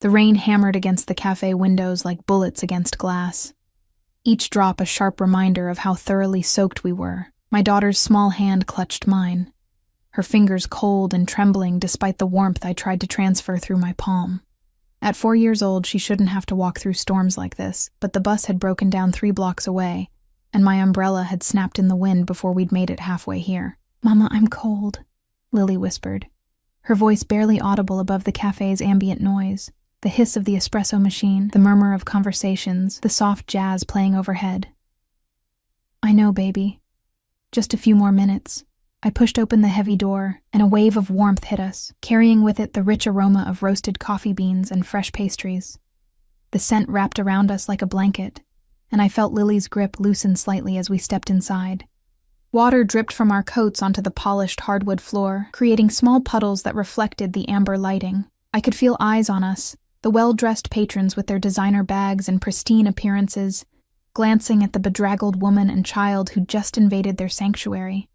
The rain hammered against the cafe windows like bullets against glass. Each drop a sharp reminder of how thoroughly soaked we were. My daughter's small hand clutched mine, her fingers cold and trembling despite the warmth I tried to transfer through my palm. At 4 years old, she shouldn't have to walk through storms like this, but the bus had broken down 3 blocks away, and my umbrella had snapped in the wind before we'd made it halfway here. "Mama, I'm cold," Lily whispered, her voice barely audible above the cafe's ambient noise, the hiss of the espresso machine, the murmur of conversations, the soft jazz playing overhead. "I know, baby. Just a few more minutes." I pushed open the heavy door, and a wave of warmth hit us, carrying with it the rich aroma of roasted coffee beans and fresh pastries. The scent wrapped around us like a blanket, and I felt Lily's grip loosen slightly as we stepped inside. Water dripped from our coats onto the polished hardwood floor, creating small puddles that reflected the amber lighting. I could feel eyes on us, the well-dressed patrons with their designer bags and pristine appearances, glancing at the bedraggled woman and child who'd just invaded their sanctuary.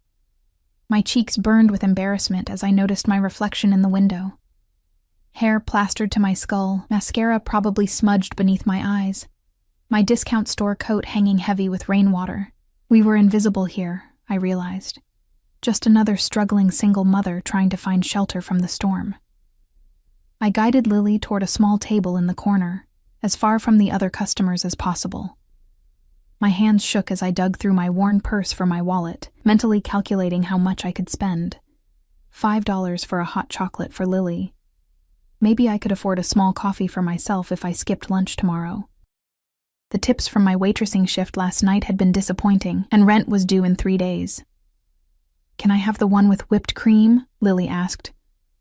My cheeks burned with embarrassment as I noticed my reflection in the window. Hair plastered to my skull, mascara probably smudged beneath my eyes, my discount store coat hanging heavy with rainwater. We were invisible here, I realized. Just another struggling single mother trying to find shelter from the storm. I guided Lily toward a small table in the corner, as far from the other customers as possible. My hands shook as I dug through my worn purse for my wallet, mentally calculating how much I could spend. $5 for a hot chocolate for Lily. Maybe I could afford a small coffee for myself if I skipped lunch tomorrow. The tips from my waitressing shift last night had been disappointing, and rent was due in 3 days. "Can I have the one with whipped cream?" Lily asked,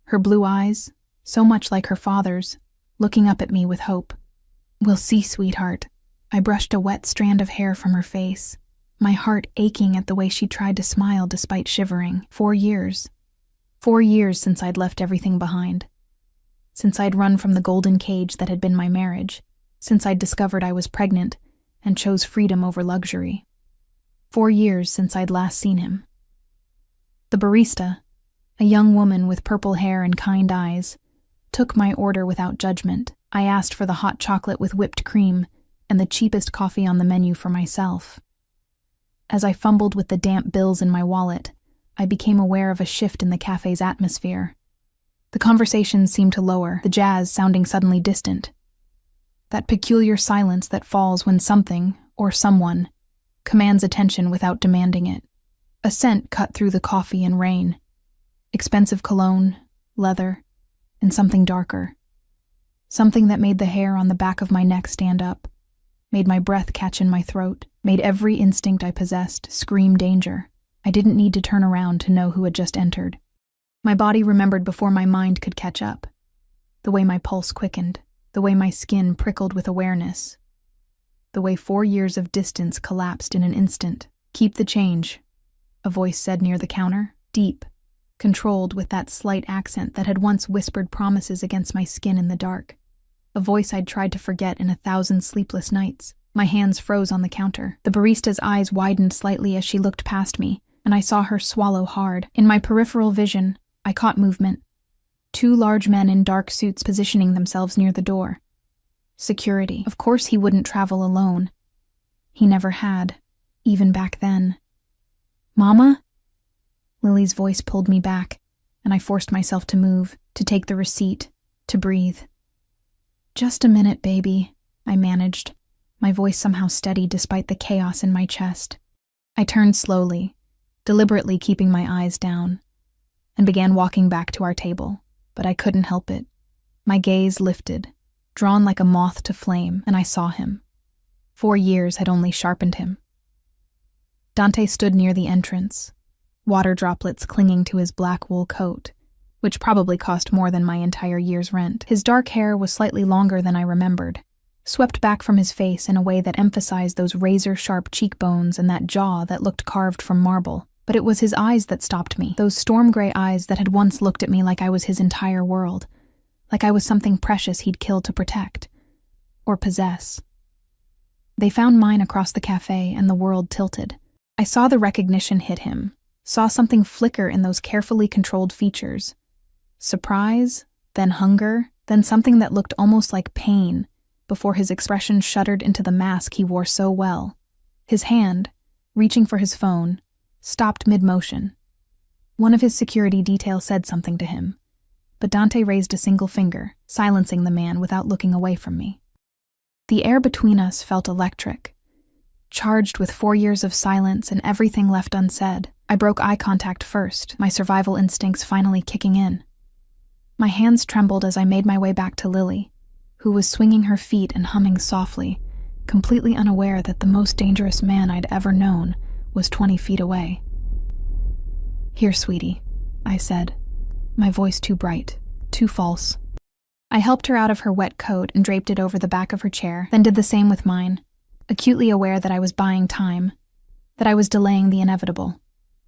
her blue eyes, so much like her father's, looking up at me with hope. "We'll see, sweetheart." I brushed a wet strand of hair from her face, my heart aching at the way she tried to smile despite shivering. 4 years. 4 years since I'd left everything behind. Since I'd run from the golden cage that had been my marriage. Since I'd discovered I was pregnant and chose freedom over luxury. 4 years since I'd last seen him. The barista, a young woman with purple hair and kind eyes, took my order without judgment. I asked for the hot chocolate with whipped cream and the cheapest coffee on the menu for myself. As I fumbled with the damp bills in my wallet, I became aware of a shift in the cafe's atmosphere. The conversations seemed to lower, the jazz sounding suddenly distant. That peculiar silence that falls when something, or someone, commands attention without demanding it. A scent cut through the coffee and rain. Expensive cologne, leather, and something darker. Something that made the hair on the back of my neck stand up, made my breath catch in my throat, made every instinct I possessed scream danger. I didn't need to turn around to know who had just entered. My body remembered before my mind could catch up. The way my pulse quickened, the way my skin prickled with awareness, the way 4 years of distance collapsed in an instant. "Keep the change," a voice said near the counter, deep, controlled with that slight accent that had once whispered promises against my skin in the dark. A voice I'd tried to forget in 1,000 sleepless nights. My hands froze on the counter. The barista's eyes widened slightly as she looked past me, and I saw her swallow hard. In my peripheral vision, I caught movement. 2 large men in dark suits positioning themselves near the door. Security. Of course he wouldn't travel alone. He never had, even back then. "Mama?" Lily's voice pulled me back, and I forced myself to move, to take the receipt, to breathe. "Just a minute, baby," I managed, my voice somehow steady despite the chaos in my chest. I turned slowly, deliberately keeping my eyes down, and began walking back to our table, but I couldn't help it. My gaze lifted, drawn like a moth to flame, and I saw him. 4 years had only sharpened him. Dante stood near the entrance, water droplets clinging to his black wool coat, which probably cost more than my entire year's rent. His dark hair was slightly longer than I remembered, swept back from his face in a way that emphasized those razor-sharp cheekbones and that jaw that looked carved from marble. But it was his eyes that stopped me, those storm-gray eyes that had once looked at me like I was his entire world, like I was something precious he'd killed to protect, or possess. They found mine across the cafe, and the world tilted. I saw the recognition hit him, saw something flicker in those carefully controlled features. Surprise, then hunger, then something that looked almost like pain before his expression shuddered into the mask he wore so well. His hand, reaching for his phone, stopped mid-motion. One of his security detail said something to him, but Dante raised a single finger, silencing the man without looking away from me. The air between us felt electric, charged with 4 years of silence and everything left unsaid. I broke eye contact first, my survival instincts finally kicking in. My hands trembled as I made my way back to Lily, who was swinging her feet and humming softly, completely unaware that the most dangerous man I'd ever known was 20 feet away. "Here, sweetie," I said, my voice too bright, too false. I helped her out of her wet coat and draped it over the back of her chair, then did the same with mine, acutely aware that I was buying time, that I was delaying the inevitable.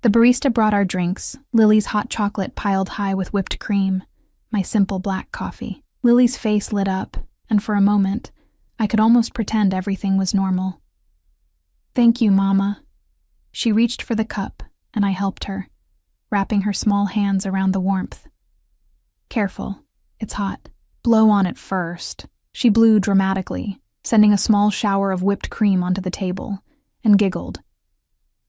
The barista brought our drinks, Lily's hot chocolate piled high with whipped cream, my simple black coffee. Lily's face lit up, and for a moment, I could almost pretend everything was normal. "Thank you, Mama." She reached for the cup, and I helped her, wrapping her small hands around the warmth. "Careful, it's hot. Blow on it first." She blew dramatically, sending a small shower of whipped cream onto the table, and giggled.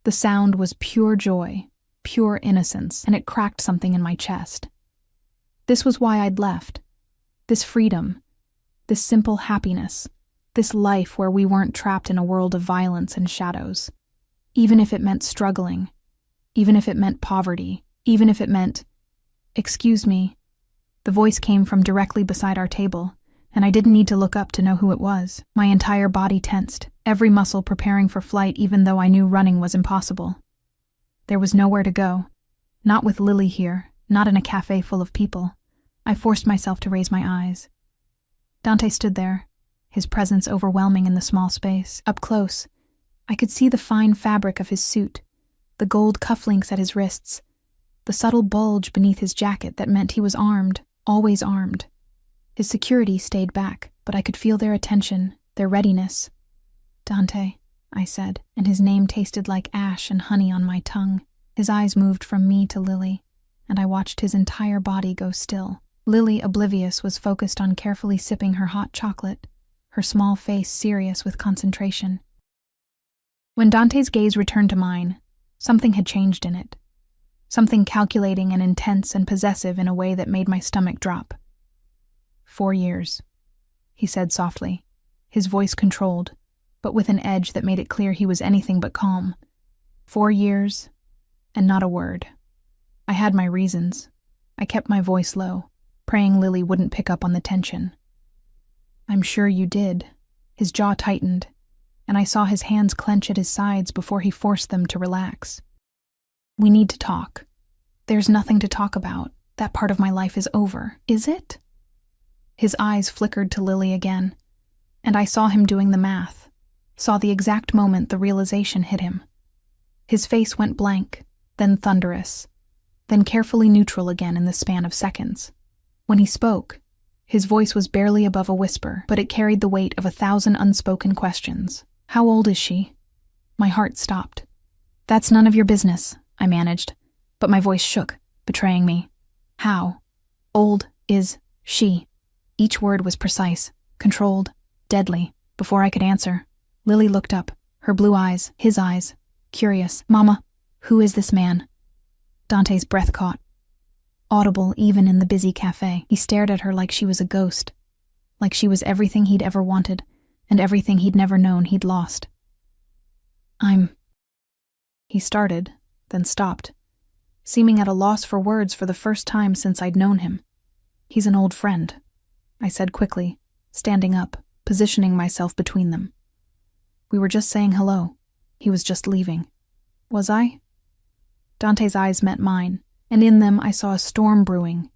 The sound was pure joy, pure innocence, and it cracked something in my chest. This was why I'd left. This freedom, this simple happiness, this life where we weren't trapped in a world of violence and shadows. Even if it meant struggling, even if it meant poverty, even if it meant... "Excuse me." The voice came from directly beside our table, and I didn't need to look up to know who it was. My entire body tensed, every muscle preparing for flight even though I knew running was impossible. There was nowhere to go. Not with Lily here, not in a cafe full of people. I forced myself to raise my eyes. Dante stood there, his presence overwhelming in the small space. Up close, I could see the fine fabric of his suit, the gold cufflinks at his wrists, the subtle bulge beneath his jacket that meant he was armed, always armed. His security stayed back, but I could feel their attention, their readiness. "Dante," I said, and his name tasted like ash and honey on my tongue. His eyes moved from me to Lily, and I watched his entire body go still. Lily, oblivious, was focused on carefully sipping her hot chocolate, her small face serious with concentration. When Dante's gaze returned to mine, something had changed in it. Something calculating and intense and possessive in a way that made my stomach drop. 4 years, he said softly, his voice controlled, but with an edge that made it clear he was anything but calm. 4 years, and not a word. I had my reasons. I kept my voice low, praying Lily wouldn't pick up on the tension. "I'm sure you did." His jaw tightened, and I saw his hands clench at his sides before he forced them to relax. "We need to talk. There's nothing to talk about. That part of my life is over. Is it?" His eyes flickered to Lily again, and I saw him doing the math, saw the exact moment the realization hit him. His face went blank, then thunderous, then carefully neutral again in the span of seconds. When he spoke, his voice was barely above a whisper, but it carried the weight of 1,000 unspoken questions. "How old is she?" My heart stopped. "That's none of your business," I managed, but my voice shook, betraying me. "How old is she?" Each word was precise, controlled, deadly. Before I could answer, Lily looked up, her blue eyes, his eyes, curious. "Mama, who is this man?" Dante's breath caught. Audible even in the busy cafe, he stared at her like she was a ghost, like she was everything he'd ever wanted, and everything he'd never known he'd lost. He started, then stopped, seeming at a loss for words for the first time since I'd known him. "He's an old friend," I said quickly, standing up, positioning myself between them. "We were just saying hello. He was just leaving." "Was I?" Dante's eyes met mine, and in them I saw a storm brewing.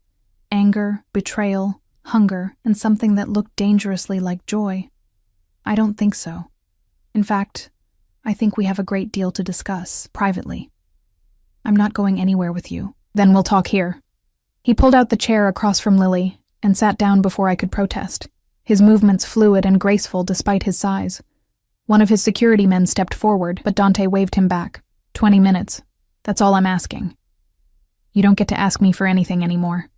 Anger, betrayal, hunger, and something that looked dangerously like joy. "I don't think so. In fact, I think we have a great deal to discuss, privately. I'm not going anywhere with you." "Then we'll talk here." He pulled out the chair across from Lily and sat down before I could protest, his movements fluid and graceful despite his size. One of his security men stepped forward, but Dante waved him back. 20 minutes. That's all I'm asking. You don't get to ask me for anything anymore."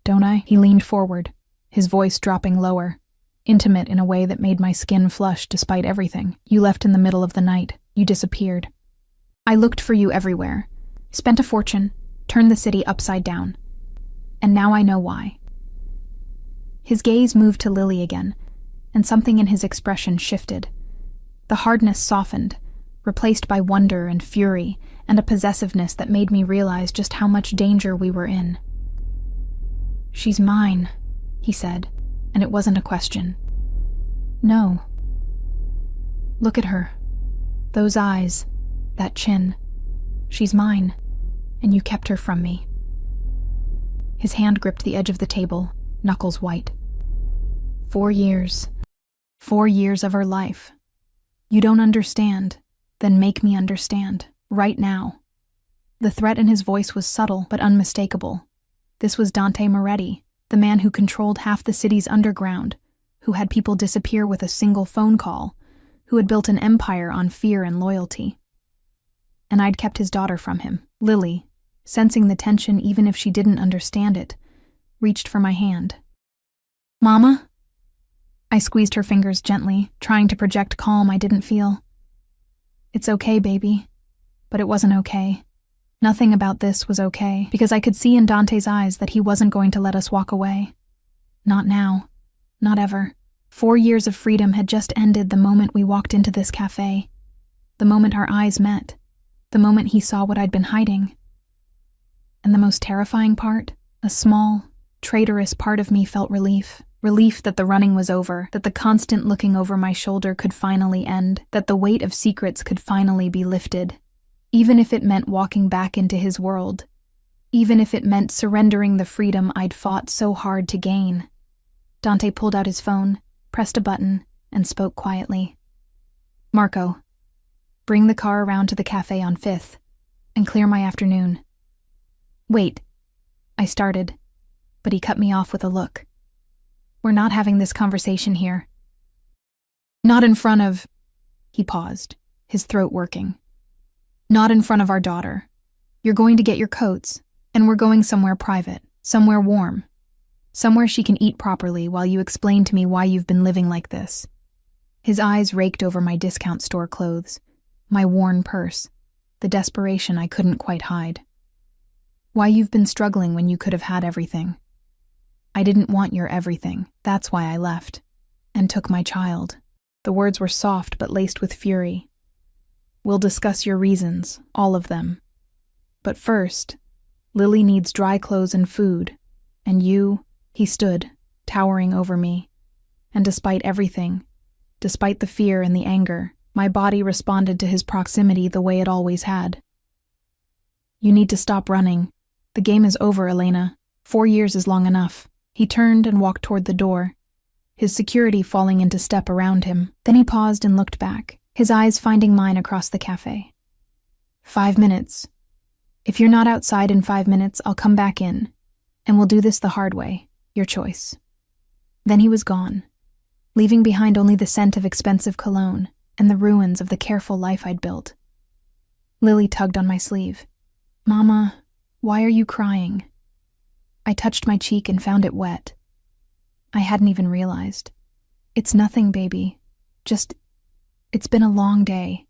"Don't I?" He leaned forward, his voice dropping lower, intimate in a way that made my skin flush despite everything. You left in the middle of the night. You disappeared. I looked for you everywhere, spent a fortune, turned the city upside down. And now I know why. His gaze moved to Lily again, and something in his expression shifted. The hardness softened, replaced by wonder and fury and a possessiveness that made me realize just how much danger we were in. "She's mine," he said, and it wasn't a question. "No. Look at her. Those eyes, that chin. She's mine, and you kept her from me." His hand gripped the edge of the table, knuckles white. 4 years. 4 years of her life. You don't understand, then make me understand, right now. The threat in his voice was subtle but unmistakable. This was Dante Moretti, the man who controlled half the city's underground, who had people disappear with a single phone call, who had built an empire on fear and loyalty. And I'd kept his daughter from him. Lily, sensing the tension even if she didn't understand it, reached for my hand. "Mama?" I squeezed her fingers gently, trying to project calm I didn't feel. "It's okay, baby." But it wasn't okay. Nothing about this was okay, because I could see in Dante's eyes that he wasn't going to let us walk away. Not now. Not ever. 4 years of freedom had just ended the moment we walked into this cafe. The moment our eyes met. The moment he saw what I'd been hiding. And the most terrifying part, a small, traitorous part of me felt relief. Relief that the running was over, that the constant looking over my shoulder could finally end, that the weight of secrets could finally be lifted. Even if it meant walking back into his world. Even if it meant surrendering the freedom I'd fought so hard to gain. Dante pulled out his phone, pressed a button, and spoke quietly. "Marco, bring the car around to the cafe on 5th, and clear my afternoon." "Wait," I started, but he cut me off with a look. "We're not having this conversation here." "Not in front of—" He paused, his throat working. "Not in front of our daughter. You're going to get your coats, and we're going somewhere private, somewhere warm. Somewhere she can eat properly while you explain to me why you've been living like this." His eyes raked over my discount store clothes, my worn purse, the desperation I couldn't quite hide. "Why you've been struggling when you could have had everything. I didn't want your everything, that's why I left. And took my child." The words were soft but laced with fury. "We'll discuss your reasons, all of them. But first, Lily needs dry clothes and food, and you—" He stood, towering over me. And despite everything, despite the fear and the anger, my body responded to his proximity the way it always had. "You need to stop running. The game is over, Elena. 4 years is long enough." He turned and walked toward the door, his security falling into step around him. Then he paused and looked back, his eyes finding mine across the cafe. 5 minutes. If you're not outside in 5 minutes, I'll come back in, and we'll do this the hard way. Your choice." Then he was gone, leaving behind only the scent of expensive cologne and the ruins of the careful life I'd built. Lily tugged on my sleeve. "Mama, why are you crying?" I touched my cheek and found it wet. I hadn't even realized. "It's nothing, baby. It's been a long day."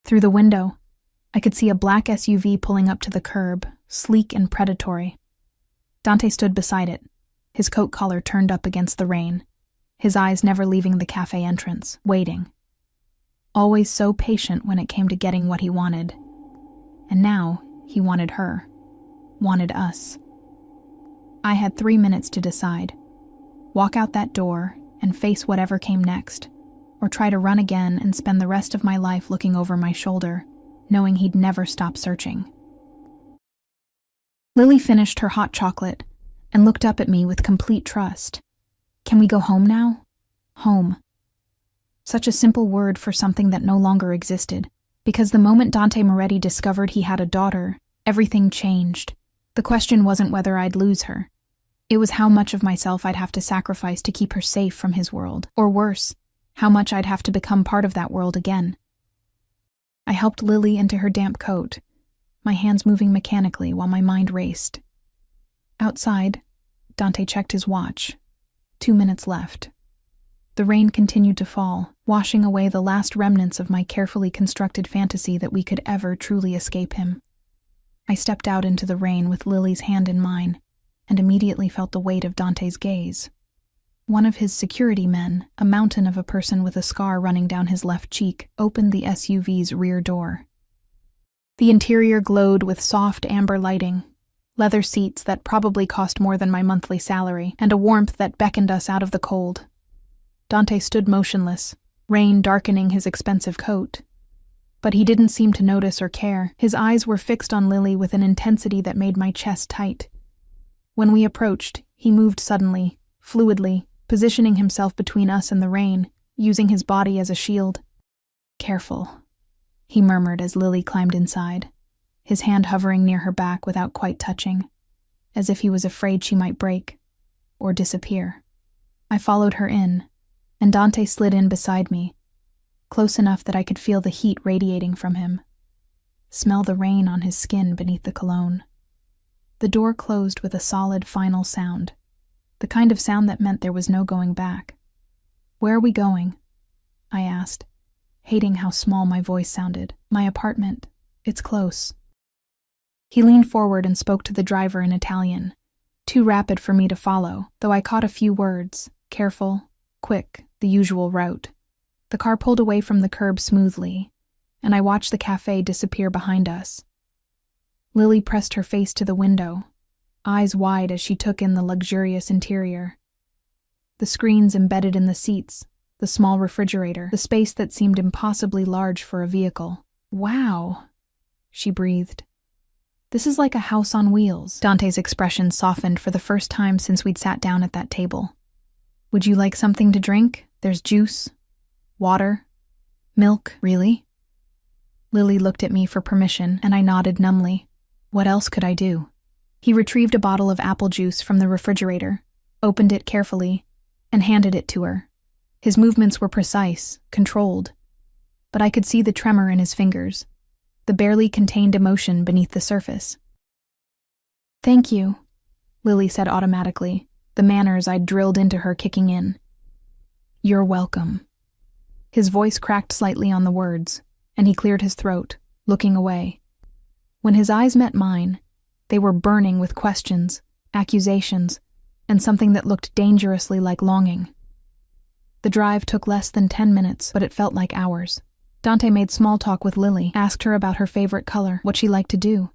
Through the window, I could see a black SUV pulling up to the curb, sleek and predatory. Dante stood beside it, his coat collar turned up against the rain, his eyes never leaving the cafe entrance, waiting. Always so patient when it came to getting what he wanted. And now, he wanted her. Wanted us. I had 3 minutes to decide. Walk out that door and face whatever came next, or try to run again and spend the rest of my life looking over my shoulder, knowing he'd never stop searching. Lily finished her hot chocolate and looked up at me with complete trust. "Can we go home now?" Home. Such a simple word for something that no longer existed, because the moment Dante Moretti discovered he had a daughter, everything changed. The question wasn't whether I'd lose her. It was how much of myself I'd have to sacrifice to keep her safe from his world, or worse, how much I'd have to become part of that world again. I helped Lily into her damp coat, my hands moving mechanically while my mind raced. Outside, Dante checked his watch. 2 minutes left. The rain continued to fall, washing away the last remnants of my carefully constructed fantasy that we could ever truly escape him. I stepped out into the rain with Lily's hand in mine, and immediately felt the weight of Dante's gaze. One of his security men, a mountain of a person with a scar running down his left cheek, opened the SUV's rear door. The interior glowed with soft amber lighting, leather seats that probably cost more than my monthly salary, and a warmth that beckoned us out of the cold. Dante stood motionless, rain darkening his expensive coat. But he didn't seem to notice or care. His eyes were fixed on Lily with an intensity that made my chest tight. When we approached, he moved suddenly, fluidly, positioning himself between us and the rain, using his body as a shield. "Careful," he murmured as Lily climbed inside, his hand hovering near her back without quite touching, as if he was afraid she might break or disappear. I followed her in, and Dante slid in beside me, close enough that I could feel the heat radiating from him, smell the rain on his skin beneath the cologne. The door closed with a solid final sound, the kind of sound that meant there was no going back. "Where are we going?" I asked, hating how small my voice sounded. "My apartment. It's close." He leaned forward and spoke to the driver in Italian, too rapid for me to follow, though I caught a few words: careful, quick, the usual route. The car pulled away from the curb smoothly, and I watched the cafe disappear behind us. Lily pressed her face to the window, eyes wide as she took in the luxurious interior. The screens embedded in the seats, the small refrigerator, the space that seemed impossibly large for a vehicle. "Wow," she breathed. "This is like a house on wheels." Dante's expression softened for the first time since we'd sat down at that table. "Would you like something to drink? There's juice, water, milk." "Really?" Lily looked at me for permission, and I nodded numbly. What else could I do? He retrieved a bottle of apple juice from the refrigerator, opened it carefully, and handed it to her. His movements were precise, controlled, but I could see the tremor in his fingers, the barely contained emotion beneath the surface. "Thank you," Lily said automatically, the manners I'd drilled into her kicking in. "You're welcome." His voice cracked slightly on the words, and he cleared his throat, looking away. When his eyes met mine, they were burning with questions, accusations, and something that looked dangerously like longing. The drive took less than 10 minutes, but it felt like hours. Dante made small talk with Lily, asked her about her favorite color, what she liked to do,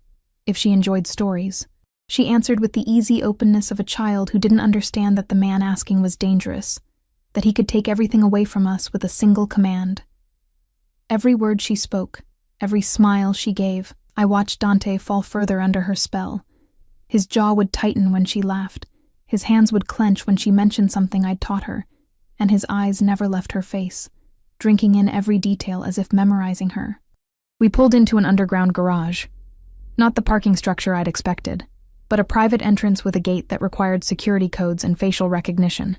if she enjoyed stories. She answered with the easy openness of a child who didn't understand that the man asking was dangerous, that he could take everything away from us with a single command. Every word she spoke, every smile she gave, I watched Dante fall further under her spell. His jaw would tighten when she laughed, his hands would clench when she mentioned something I'd taught her, and his eyes never left her face, drinking in every detail as if memorizing her. We pulled into an underground garage. Not the parking structure I'd expected, but a private entrance with a gate that required security codes and facial recognition.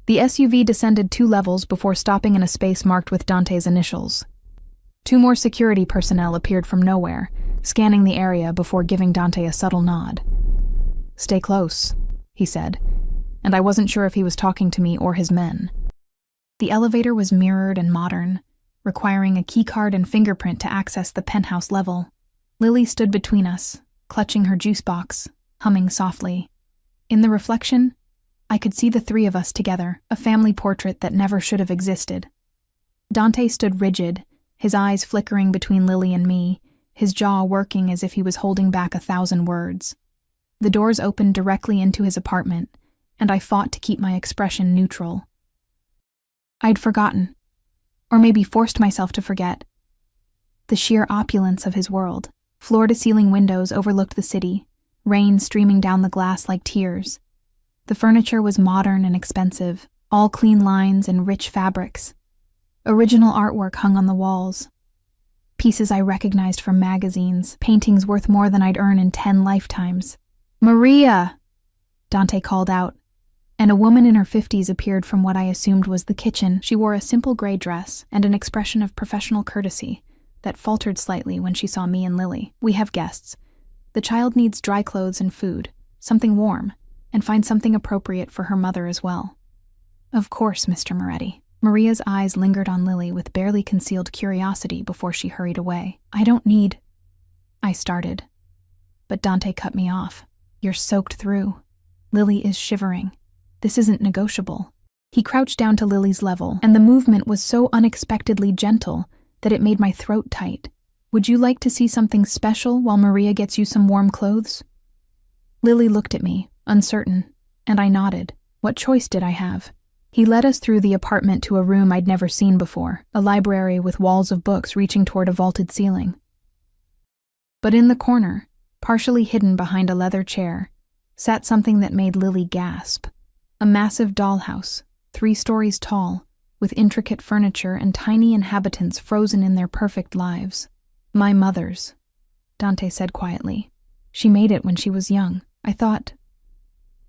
The SUV descended 2 levels before stopping in a space marked with Dante's initials. 2 more security personnel appeared from nowhere, scanning the area before giving Dante a subtle nod. "Stay close," he said, and I wasn't sure if he was talking to me or his men. The elevator was mirrored and modern, requiring a keycard and fingerprint to access the penthouse level. Lily stood between us, clutching her juice box, humming softly. In the reflection, I could see the 3 of us together, a family portrait that never should have existed. Dante stood rigid, his eyes flickering between Lily and me, his jaw working as if he was holding back 1,000 words. The doors opened directly into his apartment, and I fought to keep my expression neutral. I'd forgotten, or maybe forced myself to forget, the sheer opulence of his world. Floor-to-ceiling windows overlooked the city, rain streaming down the glass like tears. The furniture was modern and expensive, all clean lines and rich fabrics. Original artwork hung on the walls. Pieces I recognized from magazines, paintings worth more than I'd earn in 10 lifetimes. "Maria!" Dante called out, and a woman in her 50s appeared from what I assumed was the kitchen. She wore a simple gray dress and an expression of professional courtesy that faltered slightly when she saw me and Lily. "We have guests. The child needs dry clothes and food, something warm, and find something appropriate for her mother as well." Of course, Mr. Moretti. Maria's eyes lingered on Lily with barely concealed curiosity before she hurried away. I don't need... I started. But Dante cut me off. You're soaked through. Lily is shivering. This isn't negotiable. He crouched down to Lily's level, and the movement was so unexpectedly gentle that it made my throat tight. Would you like to see something special while Maria gets you some warm clothes? Lily looked at me, uncertain, and I nodded. What choice did I have? He led us through the apartment to a room I'd never seen before, a library with walls of books reaching toward a vaulted ceiling. But in the corner, partially hidden behind a leather chair, sat something that made Lily gasp. A massive dollhouse, 3 stories tall, with intricate furniture and tiny inhabitants frozen in their perfect lives. My mother's, Dante said quietly. She made it when she was young. I thought...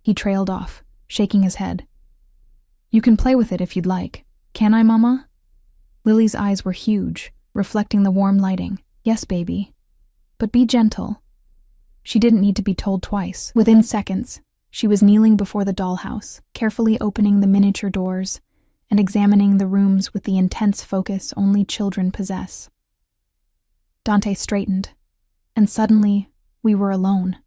He trailed off, shaking his head. You can play with it if you'd like. Can I, Mama? Lily's eyes were huge, reflecting the warm lighting. Yes, baby. But be gentle. She didn't need to be told twice. Within seconds, she was kneeling before the dollhouse, carefully opening the miniature doors and examining the rooms with the intense focus only children possess. Dante straightened, and suddenly we were alone.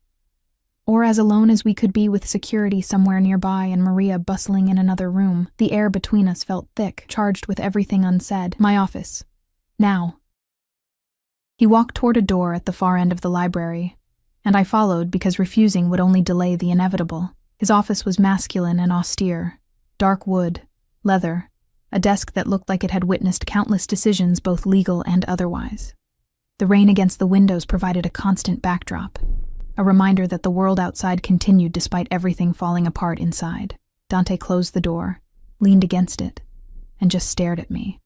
Or as alone as we could be with security somewhere nearby and Maria bustling in another room. The air between us felt thick, charged with everything unsaid. My office. Now. He walked toward a door at the far end of the library, and I followed because refusing would only delay the inevitable. His office was masculine and austere. Dark wood, leather, a desk that looked like it had witnessed countless decisions, both legal and otherwise. The rain against the windows provided a constant backdrop, a reminder that the world outside continued despite everything falling apart inside. Dante closed the door, leaned against it, and just stared at me.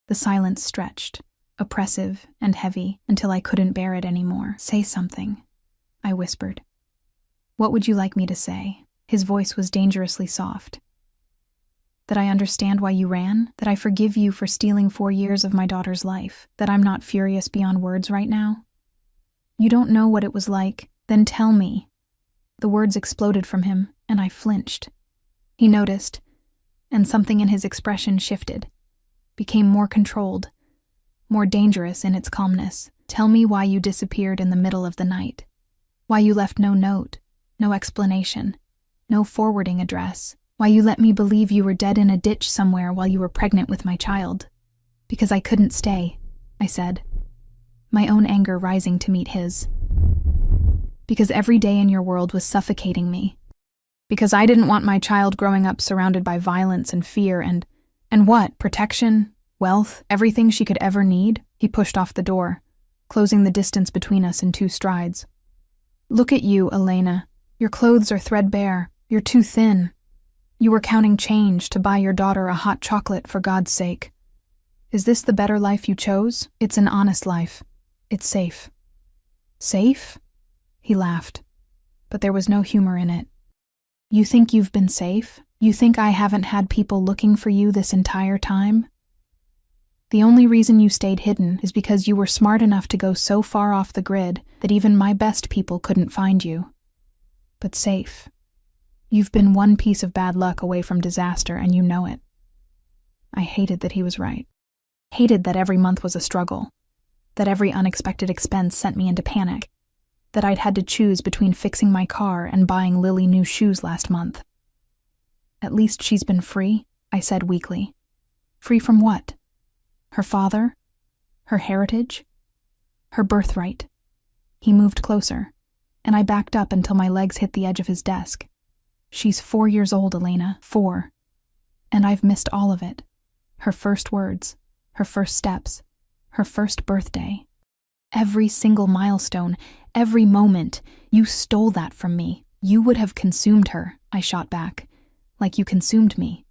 The silence stretched, oppressive and heavy, until I couldn't bear it anymore. Say something, I whispered. What would you like me to say? His voice was dangerously soft. That I understand why you ran? That I forgive you for stealing 4 years of my daughter's life? That I'm not furious beyond words right now? You don't know what it was like. Then tell me. The words exploded from him, and I flinched. He noticed, and something in his expression shifted, became more controlled, more dangerous in its calmness. Tell me why you disappeared in the middle of the night. Why you left no note, no explanation, no forwarding address. Why you let me believe you were dead in a ditch somewhere while you were pregnant with my child. Because I couldn't stay, I said, my own anger rising to meet his. Because every day in your world was suffocating me. Because I didn't want my child growing up surrounded by violence and fear and what? Protection? Wealth? Everything she could ever need? He pushed off the door, closing the distance between us in 2 strides. Look at you, Elena. Your clothes are threadbare. You're too thin. You were counting change to buy your daughter a hot chocolate for God's sake. Is this the better life you chose? It's an honest life. It's safe. Safe? He laughed, but there was no humor in it. You think you've been safe? You think I haven't had people looking for you this entire time? The only reason you stayed hidden is because you were smart enough to go so far off the grid that even my best people couldn't find you. But safe. You've been one piece of bad luck away from disaster, and you know it. I hated that he was right. Hated that every month was a struggle. That every unexpected expense sent me into panic. That I'd had to choose between fixing my car and buying Lily new shoes last month. At least she's been free, I said weakly. Free from what? Her father? Her heritage? Her birthright. He moved closer, and I backed up until my legs hit the edge of his desk. She's 4 years old, Elena, 4. And I've missed all of it. Her first words, her first steps, her first birthday. Every single milestone, every moment, you stole that from me. You would have consumed her, I shot back, like you consumed me.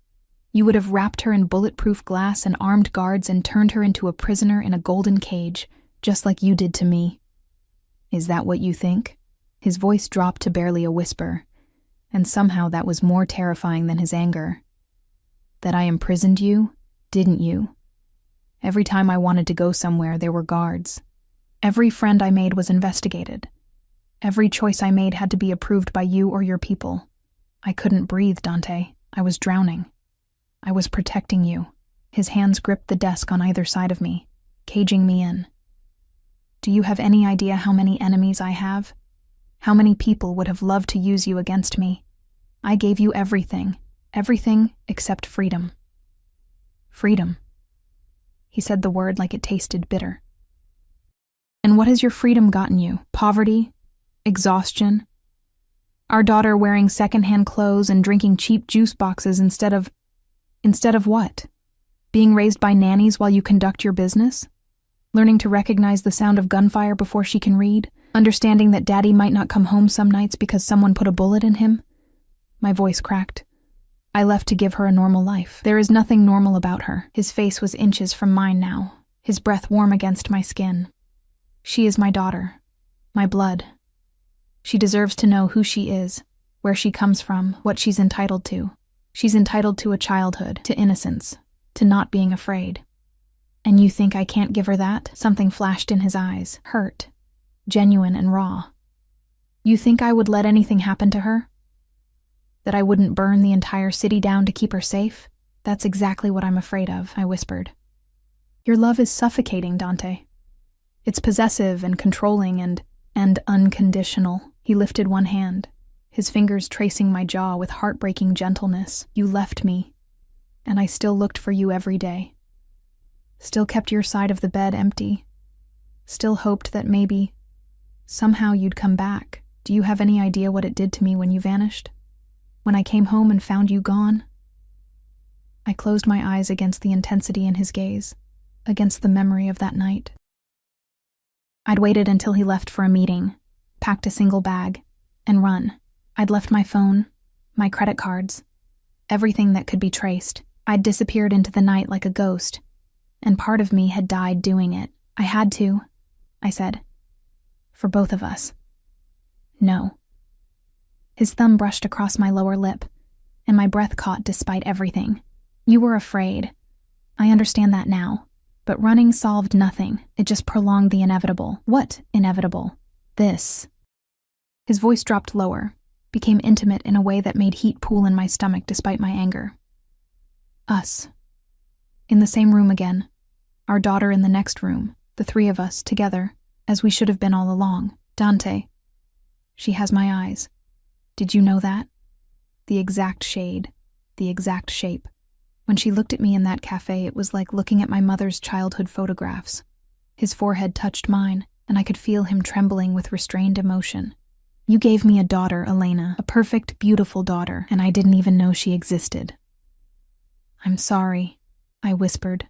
You would have wrapped her in bulletproof glass and armed guards and turned her into a prisoner in a golden cage, just like you did to me. Is that what you think? His voice dropped to barely a whisper, and somehow that was more terrifying than his anger. That I imprisoned you, didn't you? Every time I wanted to go somewhere, there were guards. Every friend I made was investigated. Every choice I made had to be approved by you or your people. I couldn't breathe, Dante. I was drowning. I was protecting you. His hands gripped the desk on either side of me, caging me in. Do you have any idea how many enemies I have? How many people would have loved to use you against me? I gave you everything except freedom. Freedom. He said the word like it tasted bitter. And what has your freedom gotten you? Poverty? Exhaustion? Our daughter wearing secondhand clothes and drinking cheap juice boxes instead of what? Being raised by nannies while you conduct your business? Learning to recognize the sound of gunfire before she can read? Understanding that daddy might not come home some nights because someone put a bullet in him? My voice cracked. I left to give her a normal life. There is nothing normal about her. His face was inches from mine now, his breath warm against my skin. She is my daughter, my blood. She deserves to know who she is, where she comes from, what she's entitled to. She's entitled to a childhood, to innocence, to not being afraid. And you think I can't give her that? Something flashed in his eyes, hurt, genuine and raw. You think I would let anything happen to her? That I wouldn't burn the entire city down to keep her safe? That's exactly what I'm afraid of, I whispered. Your love is suffocating, Dante. It's possessive and controlling and unconditional. He lifted one hand, his fingers tracing my jaw with heartbreaking gentleness. You left me, and I still looked for you every day. Still kept your side of the bed empty. Still hoped that maybe, somehow you'd come back. Do you have any idea what it did to me when you vanished? When I came home and found you gone? I closed my eyes against the intensity in his gaze, against the memory of that night. I'd waited until he left for a meeting, packed a single bag, and run. I'd left my phone, my credit cards, everything that could be traced. I'd disappeared into the night like a ghost, and part of me had died doing it. I had to, I said. For both of us. No. His thumb brushed across my lower lip, and my breath caught despite everything. You were afraid. I understand that now. But running solved nothing. It just prolonged the inevitable. What inevitable? This. His voice dropped lower, became intimate in a way that made heat pool in my stomach despite my anger. Us. In the same room again. Our daughter in the next room. The three of us, together, as we should have been all along. Dante. She has my eyes. Did you know that? The exact shade. The exact shape. When she looked at me in that cafe, it was like looking at my mother's childhood photographs. His forehead touched mine, and I could feel him trembling with restrained emotion. You gave me a daughter, Elena, a perfect, beautiful daughter, and I didn't even know she existed. I'm sorry, I whispered,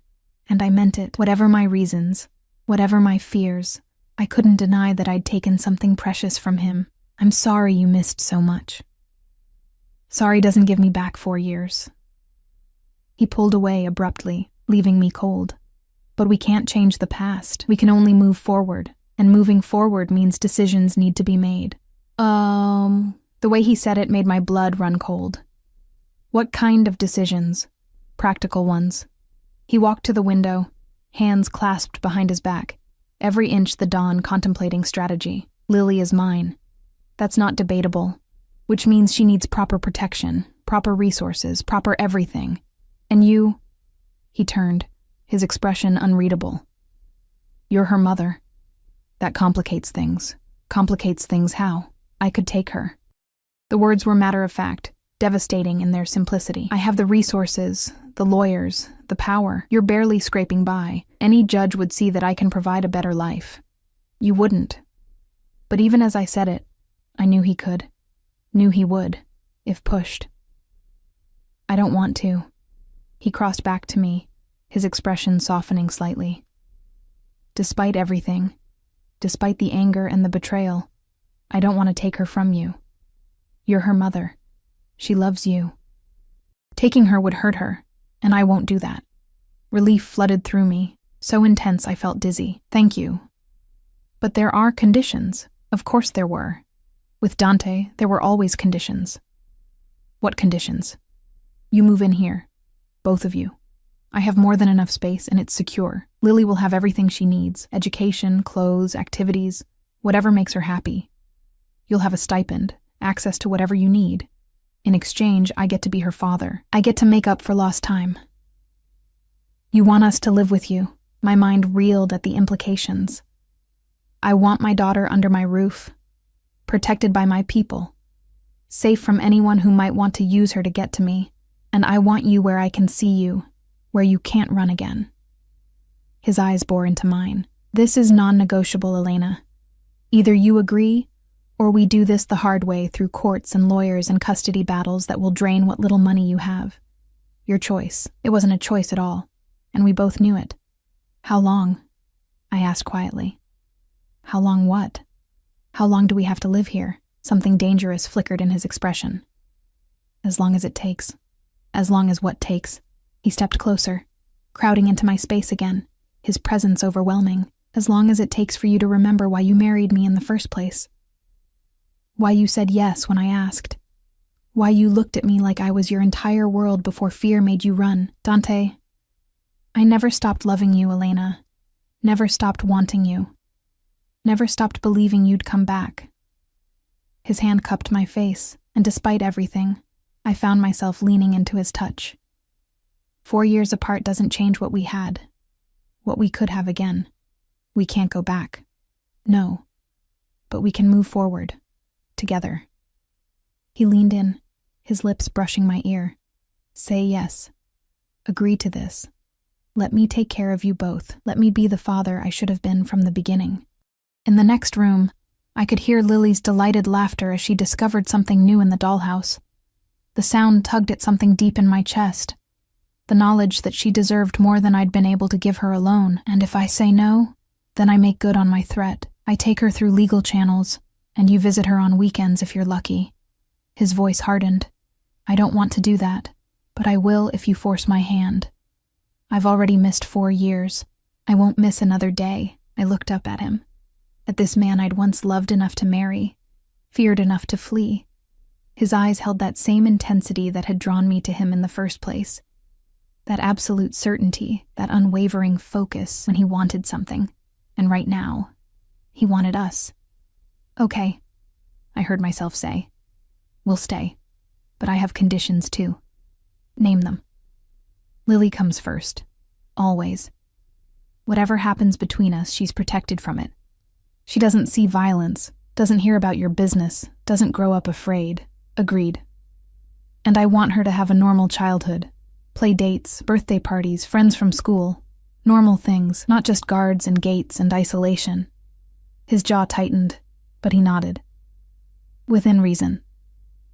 and I meant it. Whatever my reasons, whatever my fears, I couldn't deny that I'd taken something precious from him. I'm sorry you missed so much. Sorry doesn't give me back 4 years. He pulled away abruptly, leaving me cold. But we can't change the past. We can only move forward, and moving forward means decisions need to be made. The way he said it made my blood run cold. What kind of decisions? Practical ones. He walked to the window, hands clasped behind his back, every inch the dawn contemplating strategy. Lily is mine. That's not debatable, which means she needs proper protection, proper resources, proper everything. And you, he turned, his expression unreadable. You're her mother. That complicates things. Complicates things how? I could take her. The words were matter of fact, devastating in their simplicity. I have the resources, the lawyers, the power. You're barely scraping by. Any judge would see that I can provide a better life. You wouldn't. But even as I said it, I knew he could. Knew he would, if pushed. I don't want to. He crossed back to me, his expression softening slightly. Despite everything, despite the anger and the betrayal, I don't want to take her from you. You're her mother. She loves you. Taking her would hurt her, and I won't do that. Relief flooded through me, so intense I felt dizzy. Thank you. But there are conditions. Of course there were. With Dante, there were always conditions. What conditions? You move in here. Both of you. I have more than enough space and it's secure. Lily will have everything she needs. Education, clothes, activities, whatever makes her happy. You'll have a stipend, access to whatever you need. In exchange, I get to be her father. I get to make up for lost time. You want us to live with you. My mind reeled at the implications. I want my daughter under my roof, protected by my people, safe from anyone who might want to use her to get to me, and I want you where I can see you, where you can't run again. His eyes bore into mine. This is non-negotiable, Elena. Either you agree, or we do this the hard way through courts and lawyers and custody battles that will drain what little money you have. Your choice. It wasn't a choice at all, and we both knew it. How long? I asked quietly. How long what? How long do we have to live here? Something dangerous flickered in his expression. As long as it takes. As long as what takes? He stepped closer, crowding into my space again, his presence overwhelming. As long as it takes for you to remember why you married me in the first place. Why you said yes when I asked. Why you looked at me like I was your entire world before fear made you run. Dante, I never stopped loving you, Elena. Never stopped wanting you. Never stopped believing you'd come back. His hand cupped my face, and despite everything, I found myself leaning into his touch. 4 years apart doesn't change what we had, what we could have again. We can't go back. No. But we can move forward. Together. He leaned in, his lips brushing my ear. Say yes. Agree to this. Let me take care of you both. Let me be the father I should have been from the beginning. In the next room, I could hear Lily's delighted laughter as she discovered something new in the dollhouse. The sound tugged at something deep in my chest. The knowledge that she deserved more than I'd been able to give her alone, and if I say no, then I make good on my threat. I take her through legal channels, and you visit her on weekends if you're lucky. His voice hardened. I don't want to do that, but I will if you force my hand. I've already missed 4 years. I won't miss another day. I looked up at him. At this man I'd once loved enough to marry, feared enough to flee. His eyes held that same intensity that had drawn me to him in the first place. That absolute certainty, that unwavering focus when he wanted something. And right now, he wanted us. Okay, I heard myself say. We'll stay, but I have conditions too. Name them. Lily comes first. Always. Whatever happens between us, she's protected from it. She doesn't see violence, doesn't hear about your business, doesn't grow up afraid. Agreed. And I want her to have a normal childhood. Play dates, birthday parties, friends from school. Normal things, not just guards and gates and isolation. His jaw tightened, but he nodded. Within reason.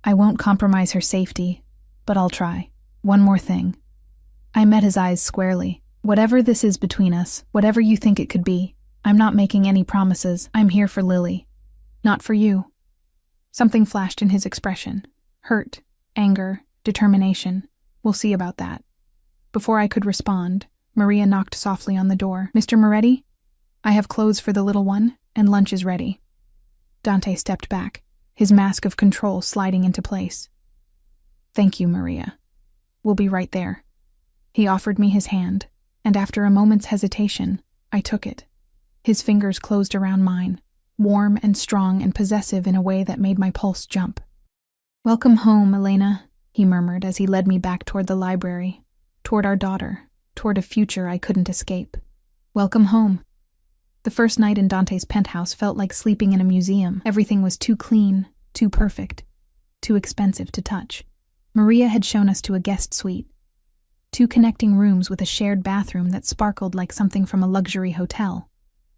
I won't compromise her safety, but I'll try. One more thing. I met his eyes squarely. Whatever this is between us, whatever you think it could be, I'm not making any promises. I'm here for Lily. Not for you. Something flashed in his expression. Hurt, anger, determination. We'll see about that. Before I could respond, Maria knocked softly on the door. Mr. Moretti? I have clothes for the little one, and lunch is ready. Dante stepped back, his mask of control sliding into place. Thank you, Maria. We'll be right there. He offered me his hand, and after a moment's hesitation, I took it. His fingers closed around mine, warm and strong and possessive in a way that made my pulse jump. Welcome home, Elena, he murmured as he led me back toward the library, toward our daughter, toward a future I couldn't escape. Welcome home. The first night in Dante's penthouse felt like sleeping in a museum. Everything was too clean, too perfect, too expensive to touch. Maria had shown us to a guest suite, 2 connecting rooms with a shared bathroom that sparkled like something from a luxury hotel.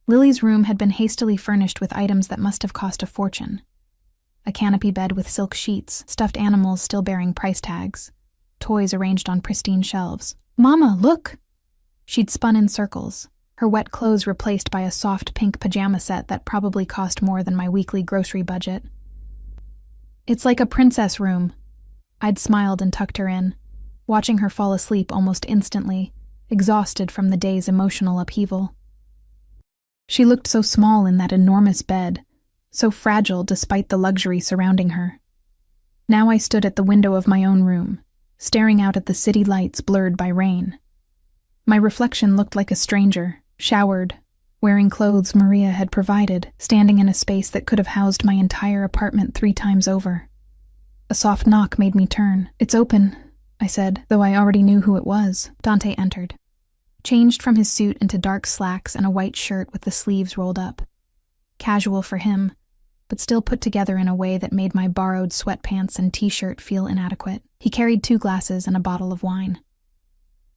Lily's room had been hastily furnished with items that must have cost a fortune. A canopy bed with silk sheets, stuffed animals still bearing price tags, toys arranged on pristine shelves. Mama, look! She'd spun in circles, her wet clothes replaced by a soft pink pajama set that probably cost more than my weekly grocery budget. It's like a princess room. I'd smiled and tucked her in, watching her fall asleep almost instantly, exhausted from the day's emotional upheaval. She looked so small in that enormous bed, so fragile despite the luxury surrounding her. Now I stood at the window of my own room, staring out at the city lights blurred by rain. My reflection looked like a stranger, showered, wearing clothes Maria had provided, standing in a space that could have housed my entire apartment 3 times over. A soft knock made me turn. "It's open," I said, though I already knew who it was. Dante entered, changed from his suit into dark slacks and a white shirt with the sleeves rolled up. Casual for him, but still put together in a way that made my borrowed sweatpants and t-shirt feel inadequate. He carried 2 glasses and a bottle of wine.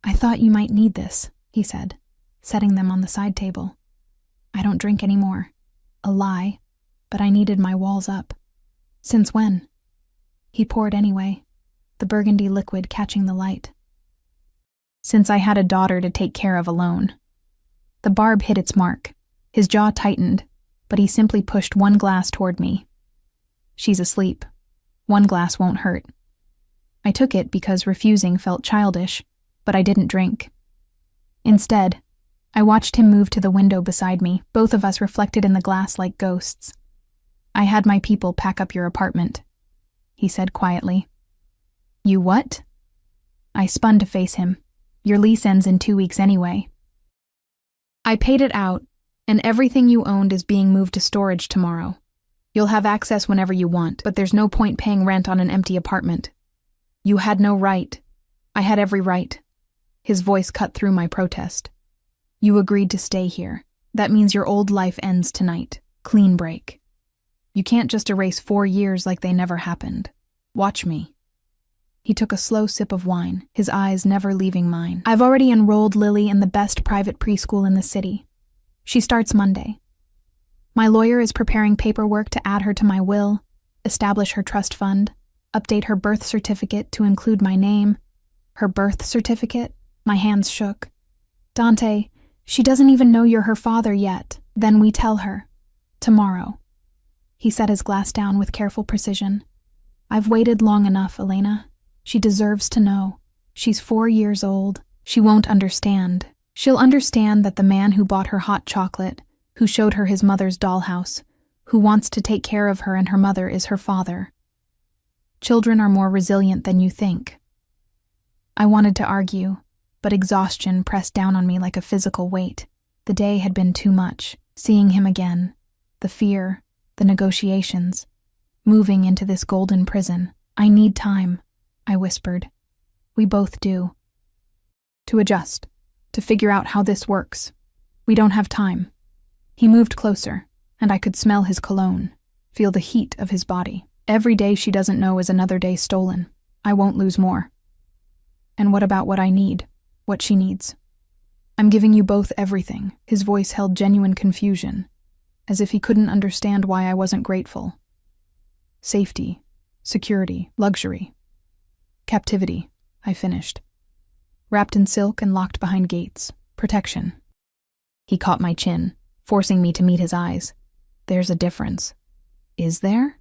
"I thought you might need this," he said, setting them on the side table. "I don't drink anymore." A lie, but I needed my walls up. "Since when?" He poured anyway, the burgundy liquid catching the light. "Since I had a daughter to take care of alone." The barb hit its mark. His jaw tightened, but he simply pushed 1 glass toward me. "She's asleep. 1 glass won't hurt." I took it because refusing felt childish, but I didn't drink. Instead, I watched him move to the window beside me, both of us reflected in the glass like ghosts. "I had my people pack up your apartment," he said quietly. "You what?" I spun to face him. "Your lease ends in 2 weeks anyway." "I paid it out, and everything you owned is being moved to storage tomorrow. You'll have access whenever you want, but there's no point paying rent on an empty apartment." "You had no right." "I had every right." His voice cut through my protest. "You agreed to stay here. That means your old life ends tonight. Clean break. You can't just erase 4 years like they never happened. Watch me." He took a slow sip of wine, his eyes never leaving mine. "I've already enrolled Lily in the best private preschool in the city. She starts Monday. My lawyer is preparing paperwork to add her to my will, establish her trust fund, update her birth certificate to include my name." "Her birth certificate?" My hands shook. "Dante, she doesn't even know you're her father yet. Then we tell her. Tomorrow." He set his glass down with careful precision. "I've waited long enough, Elena. She deserves to know. She's 4 years old. She won't understand. She'll understand that the man who bought her hot chocolate, who showed her his mother's dollhouse, who wants to take care of her and her mother is her father. Children are more resilient than you think." I wanted to argue, but exhaustion pressed down on me like a physical weight. The day had been too much. Seeing him again, the fear, the negotiations, moving into this golden prison. "I need time," I whispered. "We both do. To adjust, to figure out how this works. We don't have time." He moved closer, and I could smell his cologne, feel the heat of his body. "Every day she doesn't know is another day stolen. I won't lose more." "And what about what I need? What she needs?" "I'm giving you both everything." His voice held genuine confusion, as if he couldn't understand why I wasn't grateful. "Safety, security, luxury. Captivity," I finished. "Wrapped in silk and locked behind gates. Protection." He caught my chin, forcing me to meet his eyes. "There's a difference." "Is there?"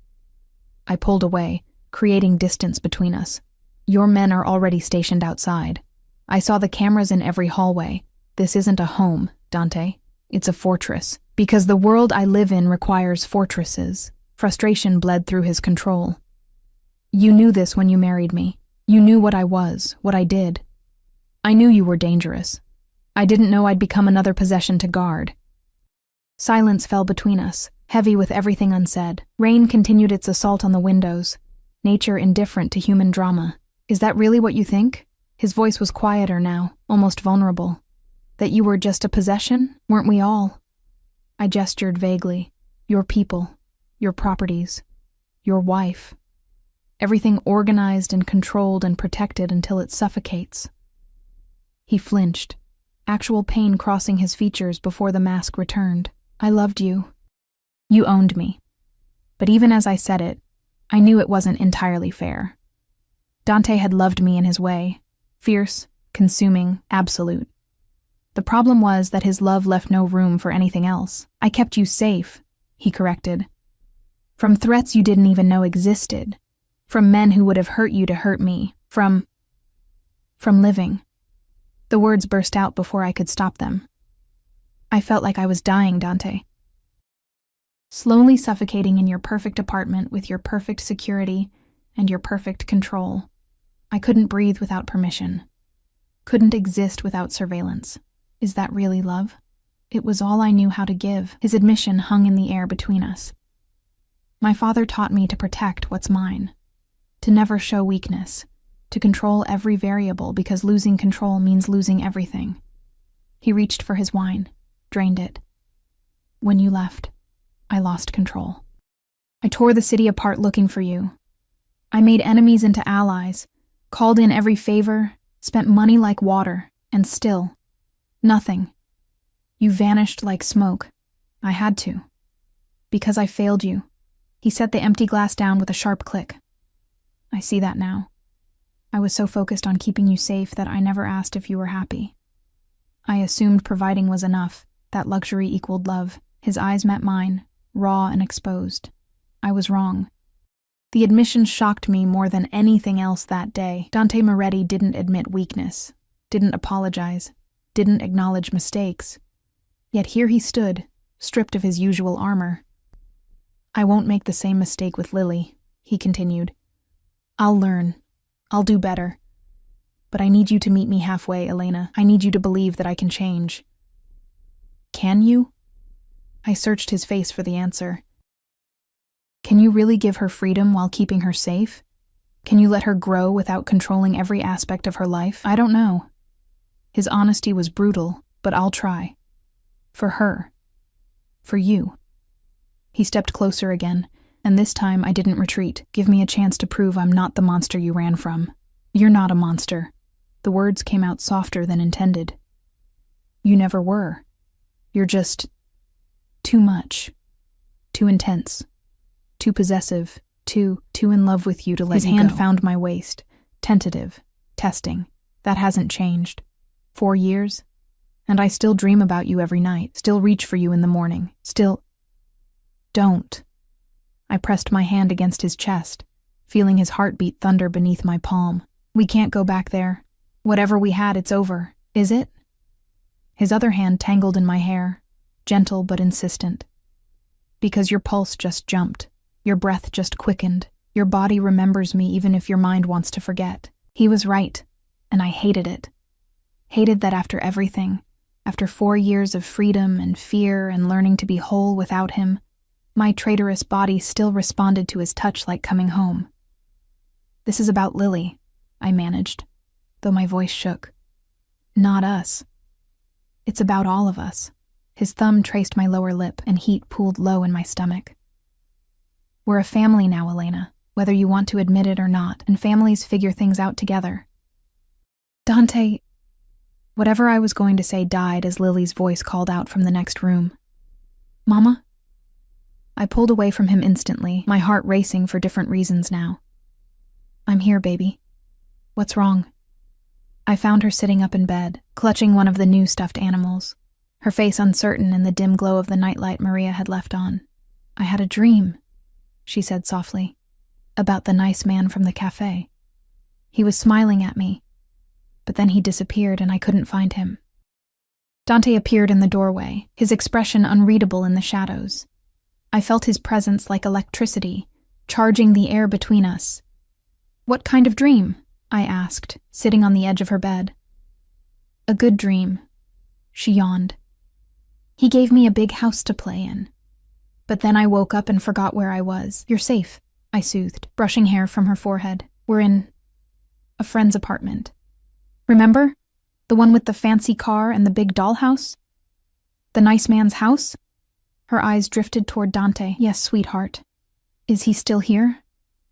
I pulled away, creating distance between us. "Your men are already stationed outside. I saw the cameras in every hallway. This isn't a home, Dante. It's a fortress. Because the world I live in requires fortresses." Frustration bled through his control. "You knew this when you married me. You knew what I was, what I did. I knew you were dangerous. I didn't know I'd become another possession to guard." Silence fell between us, heavy with everything unsaid. Rain continued its assault on the windows, nature indifferent to human drama. "Is that really what you think?" His voice was quieter now, almost vulnerable. "That you were just a possession? Weren't we all?" I gestured vaguely. "Your people, your properties, your wife. Everything organized and controlled and protected until it suffocates." He flinched, actual pain crossing his features before the mask returned. "I loved you. You owned me." But even as I said it, I knew it wasn't entirely fair. Dante had loved me in his way, fierce, consuming, absolute. The problem was that his love left no room for anything else. "I kept you safe," he corrected. "From threats you didn't even know existed. From men who would have hurt you to hurt me. From living." The words burst out before I could stop them. "I felt like I was dying, Dante. Slowly suffocating in your perfect apartment with your perfect security and your perfect control. I couldn't breathe without permission. Couldn't exist without surveillance. Is that really love?" It was all I knew how to give. His admission hung in the air between us. "My father taught me to protect what's mine. To never show weakness. To control every variable because losing control means losing everything. He reached for his wine, drained it. When you left, I lost control. I tore the city apart looking for you. I made enemies into allies, called in every favor, spent money like water, and still, nothing. You vanished like smoke. I had to. Because I failed you. He set the empty glass down with a sharp click. I see that now. I was so focused on keeping you safe that I never asked if you were happy. I assumed providing was enough, that luxury equaled love. His eyes met mine, raw and exposed. I was wrong. The admission shocked me more than anything else that day. Dante Moretti didn't admit weakness, didn't apologize, didn't acknowledge mistakes. Yet here he stood, stripped of his usual armor. I won't make the same mistake with Lily, he continued. I'll learn. I'll do better. But I need you to meet me halfway, Elena. I need you to believe that I can change. Can you? I searched his face for the answer. Can you really give her freedom while keeping her safe? Can you let her grow without controlling every aspect of her life? I don't know. His honesty was brutal, but I'll try. For her. For you. He stepped closer again, and this time I didn't retreat. Give me a chance to prove I'm not the monster you ran from. You're not a monster. The words came out softer than intended. You never were. You're just too much. Too intense. Too possessive. Too in love with you to let you go. His hand found my waist. Tentative. Testing. That hasn't changed. 4 years? And I still dream about you every night. Still reach for you in the morning. Still... Don't. I pressed my hand against his chest, feeling his heartbeat thunder beneath my palm. We can't go back there. Whatever we had, it's over. Is it? His other hand tangled in my hair, gentle but insistent. Because your pulse just jumped. Your breath just quickened. Your body remembers me even if your mind wants to forget. He was right, and I hated it. Hated that after everything, after 4 years of freedom and fear and learning to be whole without him, my traitorous body still responded to his touch like coming home. This is about Lily, I managed, though my voice shook. Not us. It's about all of us. His thumb traced my lower lip, and heat pooled low in my stomach. We're a family now, Elena, whether you want to admit it or not, and families figure things out together. Dante... Whatever I was going to say died as Lily's voice called out from the next room. Mama? I pulled away from him instantly, my heart racing for different reasons now. I'm here, baby. What's wrong? I found her sitting up in bed, clutching one of the new stuffed animals, her face uncertain in the dim glow of the nightlight Maria had left on. I had a dream, she said softly, about the nice man from the cafe. He was smiling at me, but then he disappeared and I couldn't find him. Dante appeared in the doorway, his expression unreadable in the shadows. I felt his presence like electricity, charging the air between us. What kind of dream? I asked, sitting on the edge of her bed. A good dream, she yawned. He gave me a big house to play in. But then I woke up and forgot where I was. You're safe, I soothed, brushing hair from her forehead. We're in a friend's apartment. Remember? The one with the fancy car and the big dollhouse? The nice man's house? Her eyes drifted toward Dante. Yes, sweetheart. Is he still here?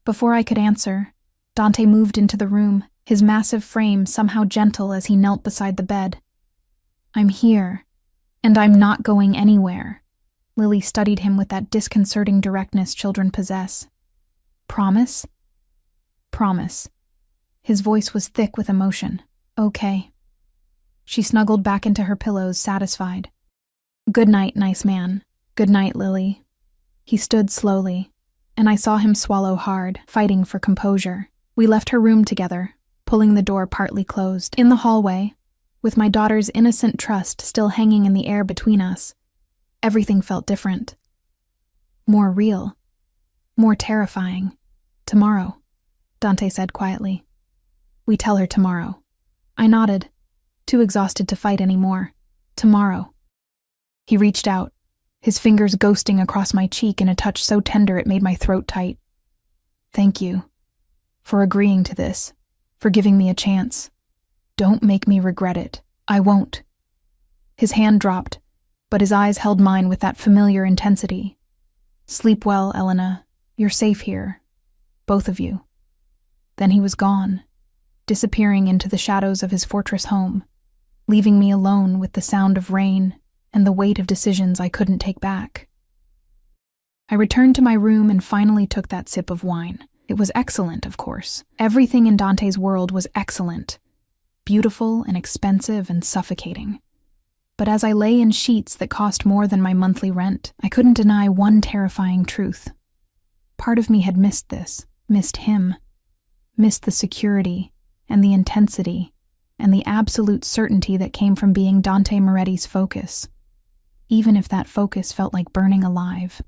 Before I could answer, Dante moved into the room, his massive frame somehow gentle as he knelt beside the bed. I'm here, and I'm not going anywhere. Lily studied him with that disconcerting directness children possess. Promise? Promise. His voice was thick with emotion. Okay. She snuggled back into her pillows, satisfied. Good night, nice man. Good night, Lily. He stood slowly, and I saw him swallow hard, fighting for composure. We left her room together, pulling the door partly closed. In the hallway, with my daughter's innocent trust still hanging in the air between us, everything felt different. More real. More terrifying. Tomorrow, Dante said quietly. We tell her tomorrow. I nodded, too exhausted to fight anymore. Tomorrow. He reached out, his fingers ghosting across my cheek in a touch so tender it made my throat tight. Thank you. for agreeing to this, for giving me a chance. Don't make me regret it. I won't." His hand dropped, but his eyes held mine with that familiar intensity. "Sleep well, Elena. You're safe here. Both of you." Then he was gone, disappearing into the shadows of his fortress home, leaving me alone with the sound of rain and the weight of decisions I couldn't take back. I returned to my room and finally took that sip of wine. It was excellent, of course. Everything in Dante's world was excellent, beautiful and expensive and suffocating. But as I lay in sheets that cost more than my monthly rent, I couldn't deny one terrifying truth. Part of me had missed this, missed him, missed the security and the intensity and the absolute certainty that came from being Dante Moretti's focus, even if that focus felt like burning alive.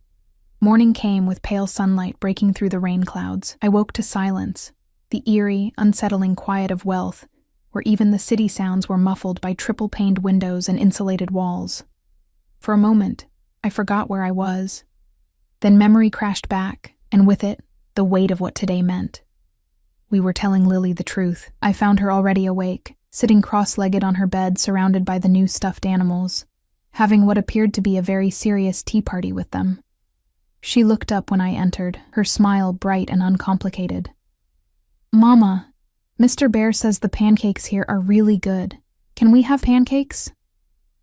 Morning came with pale sunlight breaking through the rain clouds. I woke to silence, the eerie, unsettling quiet of wealth, where even the city sounds were muffled by triple-paned windows and insulated walls. For a moment, I forgot where I was. Then memory crashed back, and with it, the weight of what today meant. We were telling Lily the truth. I found her already awake, sitting cross-legged on her bed surrounded by the new stuffed animals, having what appeared to be a very serious tea party with them. She looked up when I entered, her smile bright and uncomplicated. "Mama, Mr. Bear says the pancakes here are really good. Can we have pancakes?"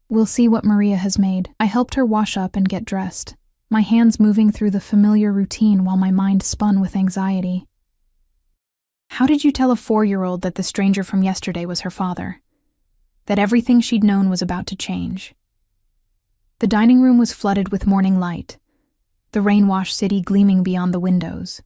"We'll see what Maria has made." I helped her wash up and get dressed, my hands moving through the familiar routine while my mind spun with anxiety. "How did you tell a 4-year-old that the stranger from yesterday was her father? That everything she'd known was about to change?" The dining room was flooded with morning light, the rain-washed city gleaming beyond the windows.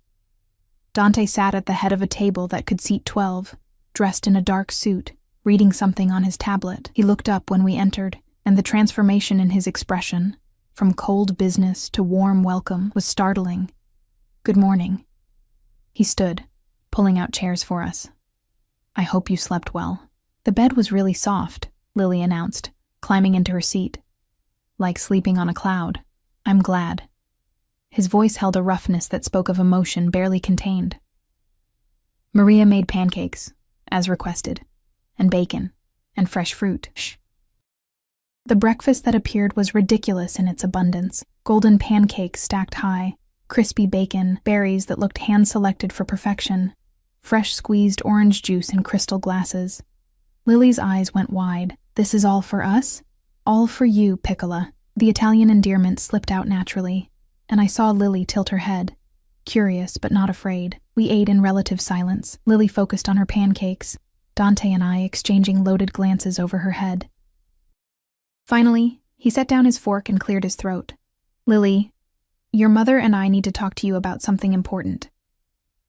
Dante sat at the head of a table that could seat 12, dressed in a dark suit, reading something on his tablet. He looked up when we entered, and the transformation in his expression, from cold business to warm welcome, was startling. "Good morning." He stood, pulling out chairs for us. "I hope you slept well." "The bed was really soft," Lily announced, climbing into her seat. "Like sleeping on a cloud. I'm glad." His voice held a roughness that spoke of emotion barely contained. "Maria made pancakes, as requested, and bacon, and fresh fruit." Shh. The breakfast that appeared was ridiculous in its abundance. Golden pancakes stacked high, crispy bacon, berries that looked hand-selected for perfection, fresh squeezed orange juice in crystal glasses. Lily's eyes went wide. "This is all for us?" "All for you, Piccola." The Italian endearment slipped out naturally, and I saw Lily tilt her head, curious but not afraid. We ate in relative silence, Lily focused on her pancakes, Dante and I exchanging loaded glances over her head. Finally, he set down his fork and cleared his throat. "Lily, your mother and I need to talk to you about something important."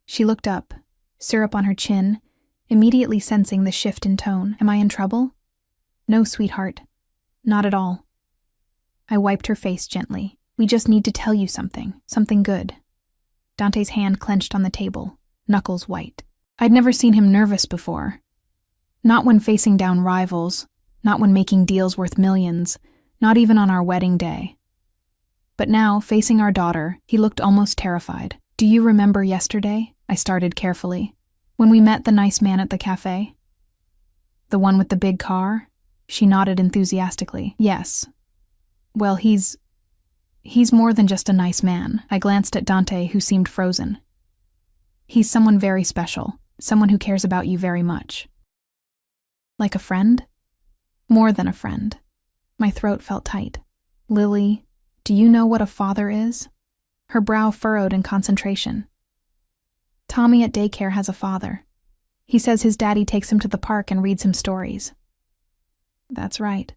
She looked up, syrup on her chin, immediately sensing the shift in tone. "Am I in trouble?" "No, sweetheart. Not at all." I wiped her face gently. "We just need to tell you something good." Dante's hand clenched on the table, knuckles white. I'd never seen him nervous before. Not when facing down rivals, not when making deals worth millions, not even on our wedding day. But now, facing our daughter, he looked almost terrified. "Do you remember yesterday?" I started carefully. "When we met the nice man at the café? The one with the big car?" She nodded enthusiastically. "Yes. Well, he's more than just a nice man." I glanced at Dante, who seemed frozen. "He's someone very special, someone who cares about you very much." "Like a friend?" "More than a friend." My throat felt tight. "Lily, do you know what a father is?" Her brow furrowed in concentration. "Tommy at daycare has a father. He says his daddy takes him to the park and reads him stories." "That's right.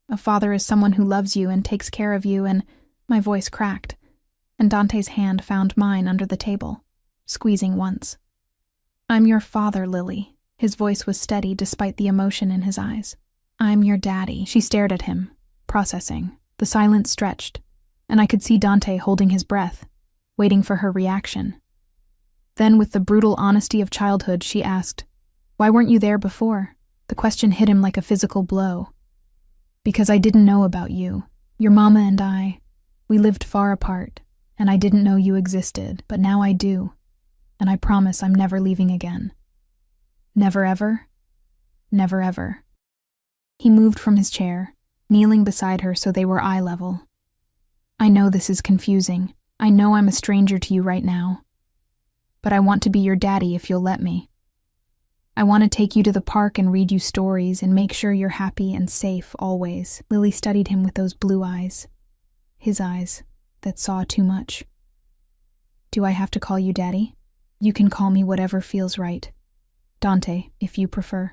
A father is someone who loves you and takes care of you and..." My voice cracked, and Dante's hand found mine under the table, squeezing once. "I'm your father, Lily." His voice was steady despite the emotion in his eyes. "I'm your daddy." She stared at him, processing. The silence stretched, and I could see Dante holding his breath, waiting for her reaction. Then, with the brutal honesty of childhood, she asked, "Why weren't you there before?" The question hit him like a physical blow. "Because I didn't know about you. Your mama and I, we lived far apart, and I didn't know you existed, but now I do." and I promise I'm never leaving again. Never ever? Never ever. He moved from his chair, kneeling beside her so they were eye level. I know this is confusing. I know I'm a stranger to you right now. But I want to be your daddy if you'll let me. I want to take you to the park and read you stories and make sure you're happy and safe always. Lily studied him with those blue eyes. His eyes that saw too much. Do I have to call you daddy? You can call me whatever feels right. Dante, if you prefer.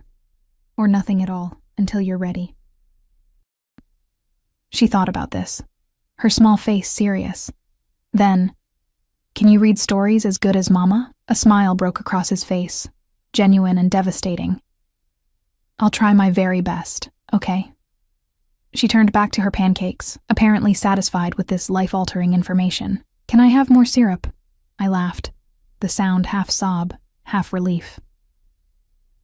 Or nothing at all, until you're ready. She thought about this, her small face serious. Then, can you read stories as good as Mama? A smile broke across his face, genuine and devastating. I'll try my very best, okay? She turned back to her pancakes, apparently satisfied with this life-altering information. Can I have more syrup? I laughed, the sound half sob, half relief.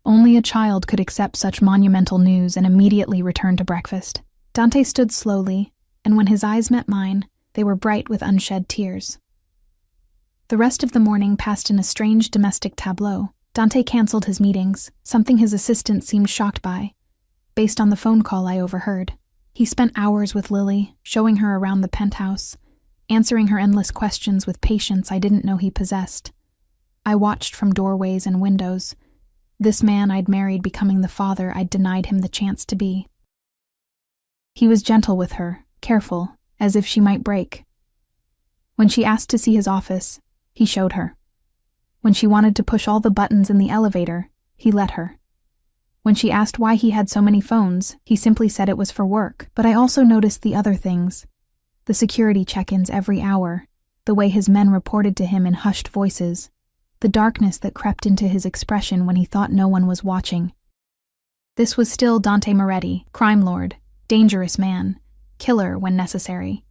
Only a child could accept such monumental news and immediately return to breakfast. Dante stood slowly, and when his eyes met mine, they were bright with unshed tears. The rest of the morning passed in a strange domestic tableau. Dante canceled his meetings, something his assistant seemed shocked by, based on the phone call I overheard. He spent hours with Lily, showing her around the penthouse, answering her endless questions with patience I didn't know he possessed. I watched from doorways and windows, this man I'd married becoming the father I'd denied him the chance to be. He was gentle with her, careful, as if she might break. When she asked to see his office, he showed her. When she wanted to push all the buttons in the elevator, he let her. When she asked why he had so many phones, he simply said it was for work. But I also noticed the other things. The security check-ins every hour, the way his men reported to him in hushed voices, the darkness that crept into his expression when he thought no one was watching. This was still Dante Moretti, crime lord, dangerous man, killer when necessary.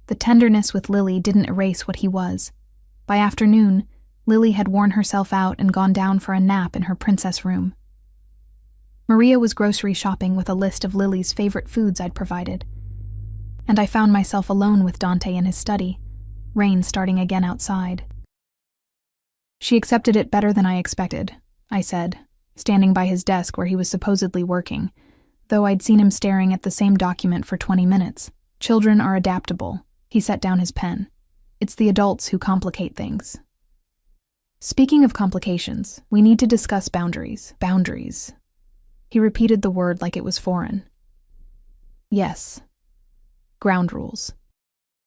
The tenderness with Lily didn't erase what he was. By afternoon, Lily had worn herself out and gone down for a nap in her princess room. Maria was grocery shopping with a list of Lily's favorite foods I'd provided, and I found myself alone with Dante in his study, rain starting again outside. She accepted it better than I expected, I said, standing by his desk where he was supposedly working, though I'd seen him staring at the same document for 20 minutes. Children are adaptable. He set down his pen. It's the adults who complicate things. Speaking of complications, we need to discuss boundaries. Boundaries. He repeated the word like it was foreign. Yes. Ground rules.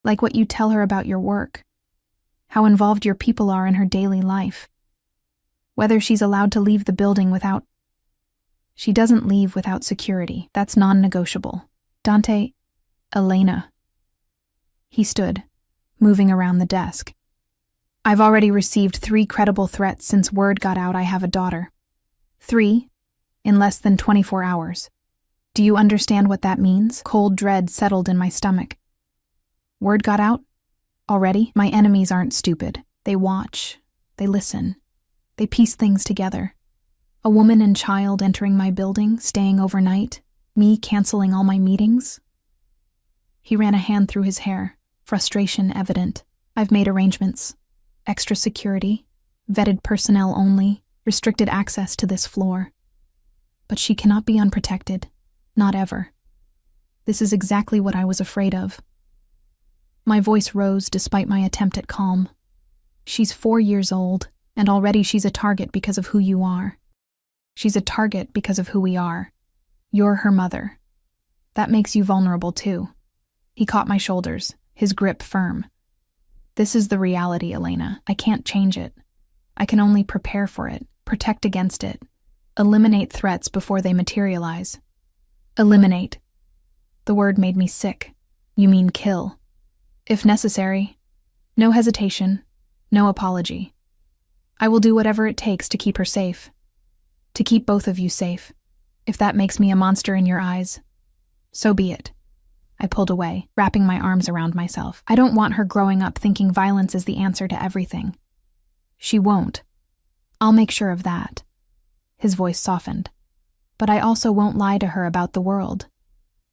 Like what you tell her about your work. How involved your people are in her daily life. Whether she's allowed to leave the building without... She doesn't leave without security. That's non-negotiable. Dante... Elena. He stood, moving around the desk. I've already received 3 credible threats since word got out I have a daughter. 3, in less than 24 hours. Do you understand what that means? Cold dread settled in my stomach. Word got out? Already? My enemies aren't stupid. They watch. They listen. They piece things together. A woman and child entering my building, staying overnight. Me canceling all my meetings. He ran a hand through his hair, frustration evident. I've made arrangements. Extra security, vetted personnel only, restricted access to this floor. But she cannot be unprotected. Not ever. This is exactly what I was afraid of. My voice rose despite my attempt at calm. She's 4 years old, and already she's a target because of who you are. She's a target because of who we are. You're her mother. That makes you vulnerable too. He caught my shoulders, his grip firm. This is the reality, Elena. I can't change it. I can only prepare for it, protect against it, eliminate threats before they materialize. Eliminate. The word made me sick. You mean kill. If necessary. No hesitation. No apology. I will do whatever it takes to keep her safe. To keep both of you safe. If that makes me a monster in your eyes, so be it. I pulled away, wrapping my arms around myself. I don't want her growing up thinking violence is the answer to everything. She won't. I'll make sure of that. His voice softened. But I also won't lie to her about the world.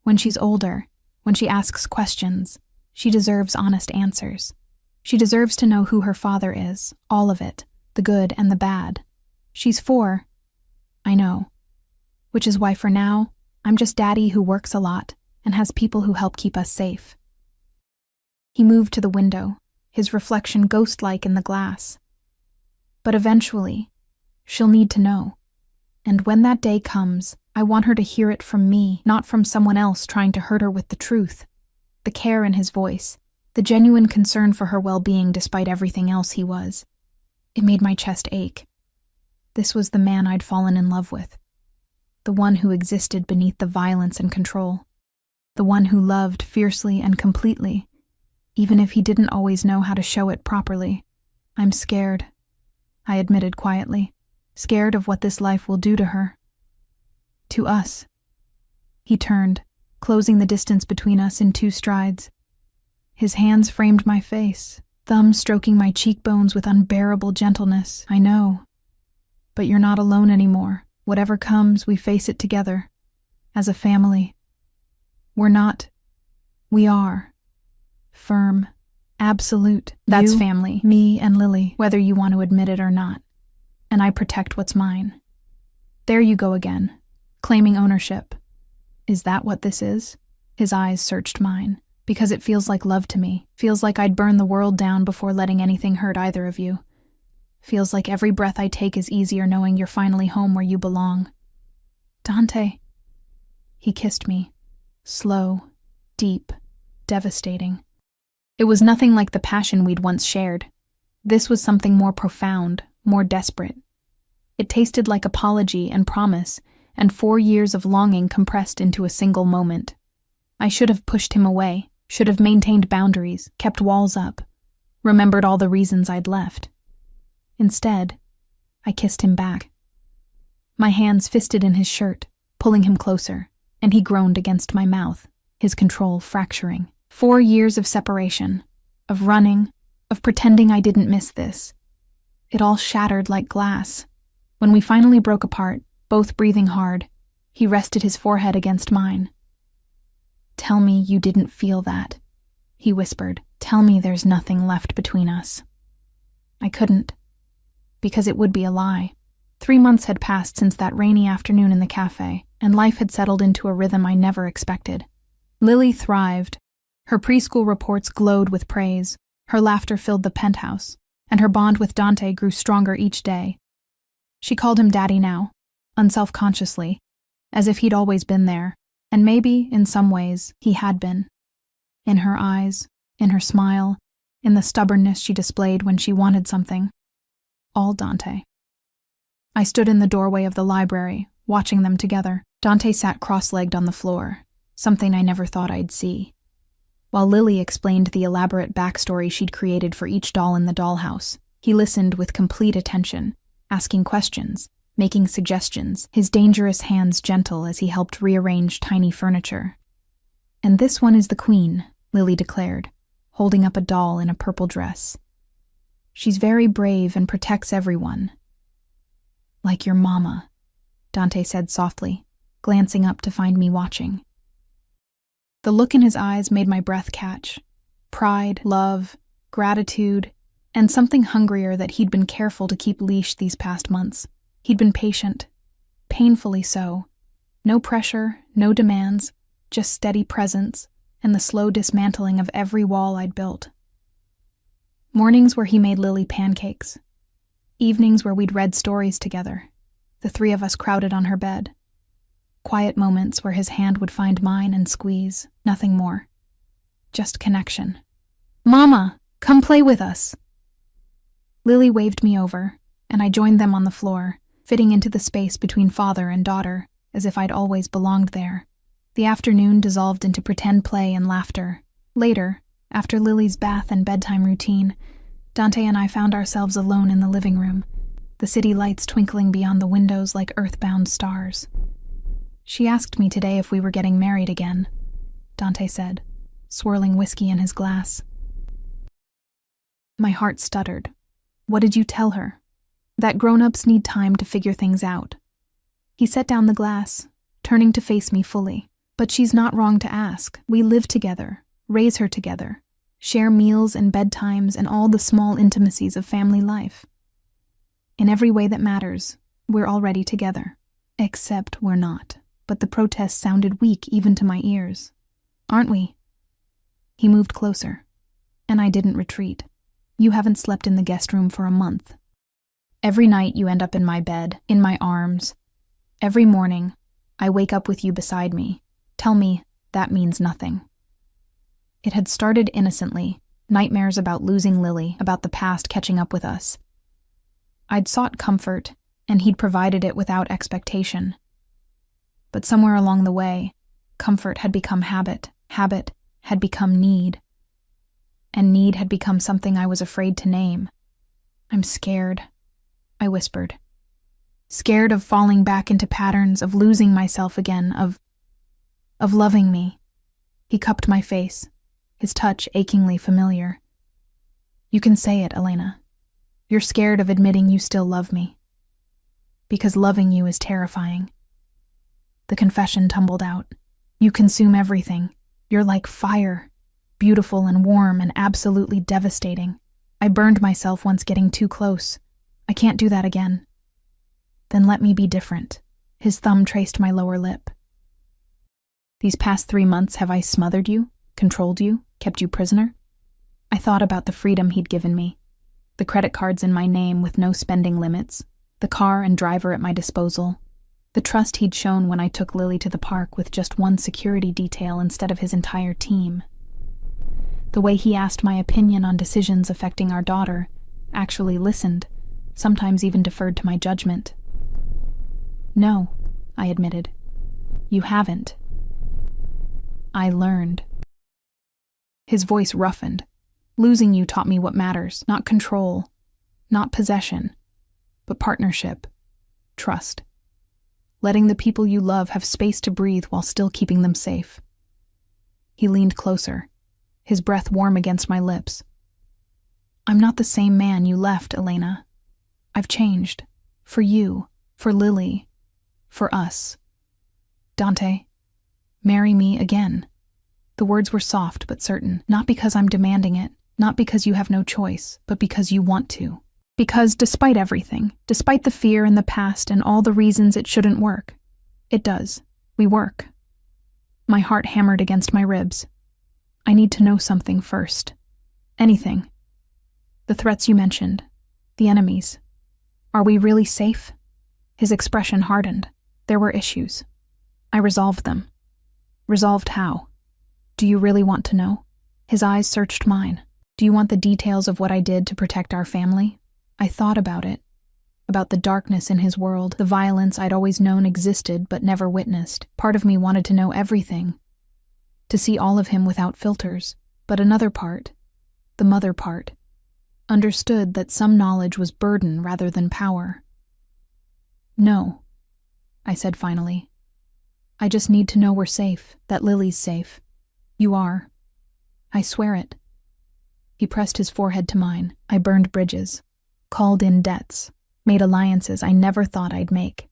When she's older, when she asks questions, she deserves honest answers. She deserves to know who her father is, all of it, the good and the bad. She's 4. I know. Which is why for now, I'm just daddy who works a lot and has people who help keep us safe. He moved to the window, his reflection ghost-like in the glass. But eventually, she'll need to know. And when that day comes, I want her to hear it from me, not from someone else trying to hurt her with the truth. The care in his voice, the genuine concern for her well-being despite everything else he was. It made my chest ache. This was the man I'd fallen in love with. The one who existed beneath the violence and control. The one who loved fiercely and completely, even if he didn't always know how to show it properly. I'm scared, I admitted quietly, scared of what this life will do to her. To us. He turned, closing the distance between us in 2 strides. His hands framed my face, thumbs stroking my cheekbones with unbearable gentleness. I know. But you're not alone anymore. Whatever comes, we face it together. As a family. We're not. We are. Firm. Absolute. That's family. Me and Lily, whether you want to admit it or not. And I protect what's mine. There you go again. Claiming ownership. Is that what this is? His eyes searched mine. Because it feels like love to me. Feels like I'd burn the world down before letting anything hurt either of you. Feels like every breath I take is easier knowing you're finally home where you belong. Dante. He kissed me. Slow, deep, devastating. It was nothing like the passion we'd once shared. This was something more profound, more desperate. It tasted like apology and promise, and 4 years of longing compressed into a single moment. I should have pushed him away, should have maintained boundaries, kept walls up, remembered all the reasons I'd left. Instead, I kissed him back. My hands fisted in his shirt, pulling him closer, and he groaned against my mouth, his control fracturing. 4 years of separation, of running, of pretending I didn't miss this. It all shattered like glass. When we finally broke apart, both breathing hard, he rested his forehead against mine. Tell me you didn't feel that, he whispered. Tell me there's nothing left between us. I couldn't, because it would be a lie. 3 months had passed since that rainy afternoon in the cafe, and life had settled into a rhythm I never expected. Lily thrived. Her preschool reports glowed with praise, her laughter filled the penthouse, and her bond with Dante grew stronger each day. She called him Daddy now, unself-consciously, as if he'd always been there, and maybe, in some ways, he had been. In her eyes, in her smile, in the stubbornness she displayed when she wanted something. All Dante. I stood in the doorway of the library, watching them together. Dante sat cross-legged on the floor, something I never thought I'd see. While Lily explained the elaborate backstory she'd created for each doll in the dollhouse, he listened with complete attention, asking questions, making suggestions, his dangerous hands gentle as he helped rearrange tiny furniture. And this one is the queen, Lily declared, holding up a doll in a purple dress. She's very brave and protects everyone. Like your mama, Dante said softly, glancing up to find me watching. The look in his eyes made my breath catch. Pride, love, gratitude, and something hungrier that he'd been careful to keep leashed these past months. He'd been patient, painfully so. No pressure, no demands, just steady presence and the slow dismantling of every wall I'd built. Mornings where he made Lily pancakes. Evenings where we'd read stories together, the 3 of us crowded on her bed. Quiet moments where his hand would find mine and squeeze, nothing more. Just connection. Mama, come play with us. Lily waved me over, and I joined them on the floor, fitting into the space between father and daughter, as if I'd always belonged there. The afternoon dissolved into pretend play and laughter. Later, after Lily's bath and bedtime routine, Dante and I found ourselves alone in the living room, the city lights twinkling beyond the windows like earthbound stars. She asked me today if we were getting married again, Dante said, swirling whiskey in his glass. My heart stuttered. What did you tell her? That grown-ups need time to figure things out. He set down the glass, turning to face me fully. But she's not wrong to ask. We live together, raise her together, share meals and bedtimes and all the small intimacies of family life. In every way that matters, we're already together. Except we're not. But the protest sounded weak even to my ears. Aren't we? He moved closer, and I didn't retreat. You haven't slept in the guest room for a month. Every night you end up in my bed, in my arms. Every morning, I wake up with you beside me. Tell me that means nothing. It had started innocently, nightmares about losing Lily, about the past catching up with us. I'd sought comfort, and he'd provided it without expectation. But somewhere along the way, comfort had become habit, habit had become need, and need had become something I was afraid to name. I'm scared, I whispered. Scared of falling back into patterns, of losing myself again, of loving me. He cupped my face, his touch achingly familiar. You can say it, Elena. You're scared of admitting you still love me. Because loving you is terrifying. The confession tumbled out. You consume everything. You're like fire, beautiful and warm and absolutely devastating. I burned myself once getting too close. I can't do that again. Then let me be different. His thumb traced my lower lip. These past 3 months, have I smothered you, controlled you, kept you prisoner? I thought about the freedom he'd given me. The credit cards in my name with no spending limits, the car and driver at my disposal, the trust he'd shown when I took Lily to the park with just one security detail instead of his entire team. The way he asked my opinion on decisions affecting our daughter, actually listened, sometimes even deferred to my judgment. No, I admitted. You haven't. I learned. His voice roughened. Losing you taught me what matters, not control, not possession, but partnership, trust. Letting the people you love have space to breathe while still keeping them safe. He leaned closer, his breath warm against my lips. I'm not the same man you left, Elena. I've changed. For you, for Lily, for us. Dante, marry me again. The words were soft but certain, not because I'm demanding it, not because you have no choice, but because you want to. Because despite everything, despite the fear and the past and all the reasons it shouldn't work, it does. We work. My heart hammered against my ribs. I need to know something first. Anything. The threats you mentioned. The enemies. Are we really safe? His expression hardened. There were issues. I resolved them. Resolved how? Do you really want to know? His eyes searched mine. Do you want the details of what I did to protect our family? I thought about it. About the darkness in his world, the violence I'd always known existed but never witnessed. Part of me wanted to know everything. To see all of him without filters. But another part, the mother part, understood that some knowledge was burden rather than power. No, I said finally. I just need to know we're safe, that Lily's safe. You are. I swear it. He pressed his forehead to mine. I burned bridges, called in debts, made alliances I never thought I'd make.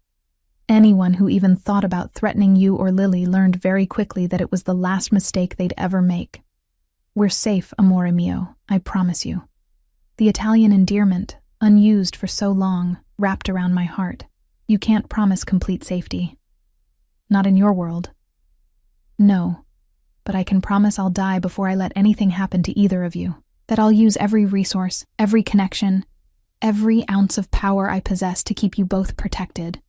Anyone who even thought about threatening you or Lily learned very quickly that it was the last mistake they'd ever make. We're safe, amore mio, I promise you. The Italian endearment, unused for so long, wrapped around my heart. You can't promise complete safety. Not in your world. No, but I can promise I'll die before I let anything happen to either of you. That I'll use every resource, every connection, every ounce of power I possess to keep you both protected.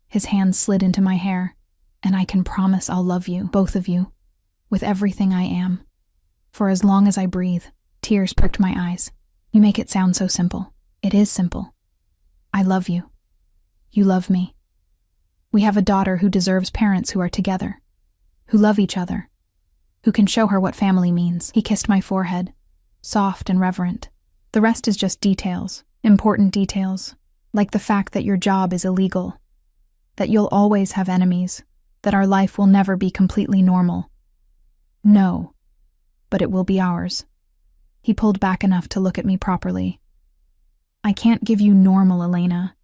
His hands slid into my hair, and I can promise I'll love you, both of you, with everything I am. For as long as I breathe. Tears pricked my eyes. You make it sound so simple. It is simple. I love you. You love me. We have a daughter who deserves parents who are together, who love each other, who can show her what family means. He kissed my forehead, soft and reverent. The rest is just details, important details, like the fact that your job is illegal, that you'll always have enemies, that our life will never be completely normal. No, but it will be ours. He pulled back enough to look at me properly. I can't give you normal, Elena.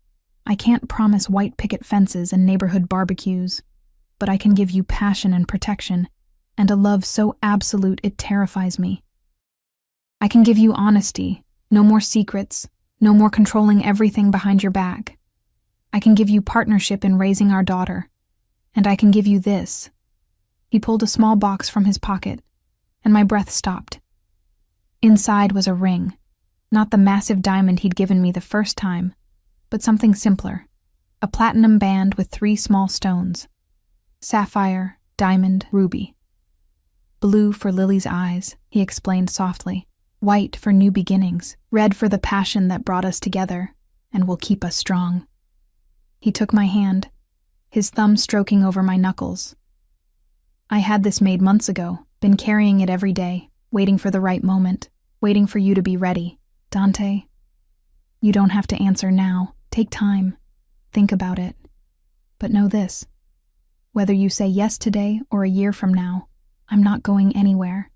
I can't promise white picket fences and neighborhood barbecues, but I can give you passion and protection, and a love so absolute it terrifies me. I can give you honesty, no more secrets, No more controlling everything behind your back. I can give you partnership in raising our daughter. And I can give you this." He pulled a small box from his pocket, and my breath stopped. Inside was a ring, not the massive diamond he'd given me the first time, but something simpler, a platinum band with 3 small stones: sapphire, diamond, ruby. "Blue for Lily's eyes," he explained softly. "White for new beginnings, red for the passion that brought us together and will keep us strong." He took my hand, his thumb stroking over my knuckles. "I had this made months ago, been carrying it every day, waiting for the right moment, waiting for you to be ready. Dante, you don't have to answer now. Take time. Think about it. But know this. Whether you say yes today or a year from now, I'm not going anywhere.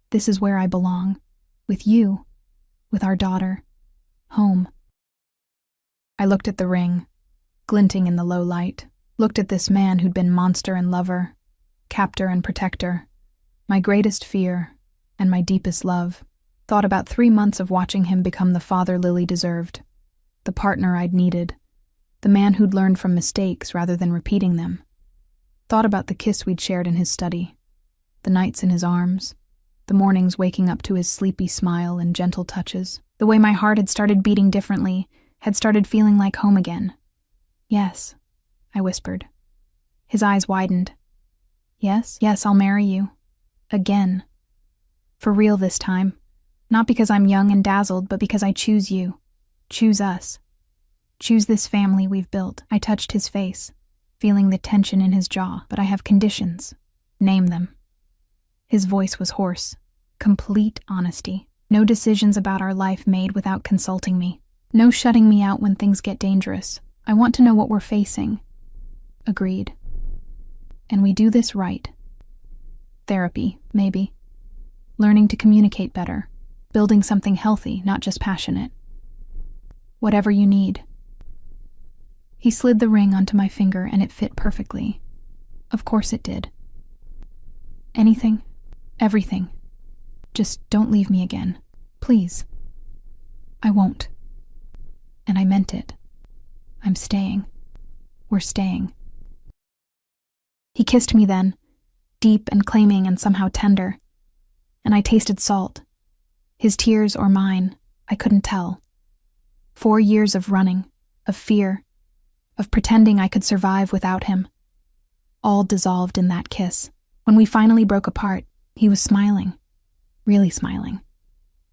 This is where I belong. With you. With our daughter. Home." I looked at the ring, glinting in the low light. Looked at this man who'd been monster and lover, captor and protector, my greatest fear and my deepest love. Thought about 3 months of watching him become the father Lily deserved, the partner I'd needed, the man who'd learned from mistakes rather than repeating them. Thought about the kiss we'd shared in his study, the nights in his arms, the mornings waking up to his sleepy smile and gentle touches, the way my heart had started beating differently, had started feeling like home again. "Yes," I whispered. His eyes widened. "Yes, I'll marry you. Again. For real this time. Not because I'm young and dazzled, but because I choose you. Choose us. Choose this family we've built." I touched his face, feeling the tension in his jaw. "But I have conditions. Name them." His voice was hoarse. Complete honesty. No decisions about our life made without consulting me. No shutting me out when things get dangerous. I want to know what we're facing. Agreed. And we do this right. Therapy, maybe. Learning to communicate better. Building something healthy, not just passionate. Whatever you need. He slid the ring onto my finger and it fit perfectly. Of course it did. "Anything, everything. Just don't leave me again. Please." "I won't." And I meant it. I'm staying. We're staying. He kissed me then, deep and claiming and somehow tender. And I tasted salt. His tears or mine, I couldn't tell. 4 years of running, of fear, of pretending I could survive without him. All dissolved in that kiss. When we finally broke apart, he was smiling. Really smiling.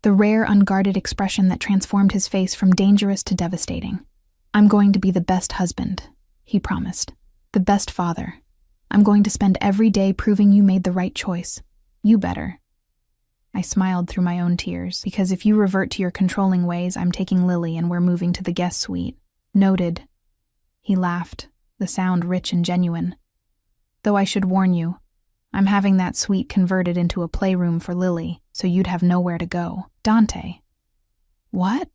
The rare, unguarded expression that transformed his face from dangerous to devastating. "I'm going to be the best husband," he promised. "The best father. I'm going to spend every day proving you made the right choice. You better." I smiled through my own tears, because if you revert to your controlling ways, I'm taking Lily and we're moving to the guest suite. "Noted." He laughed, the sound rich and genuine. "Though I should warn you, I'm having that suite converted into a playroom for Lily, so you'd have nowhere to go." "Dante." "What?"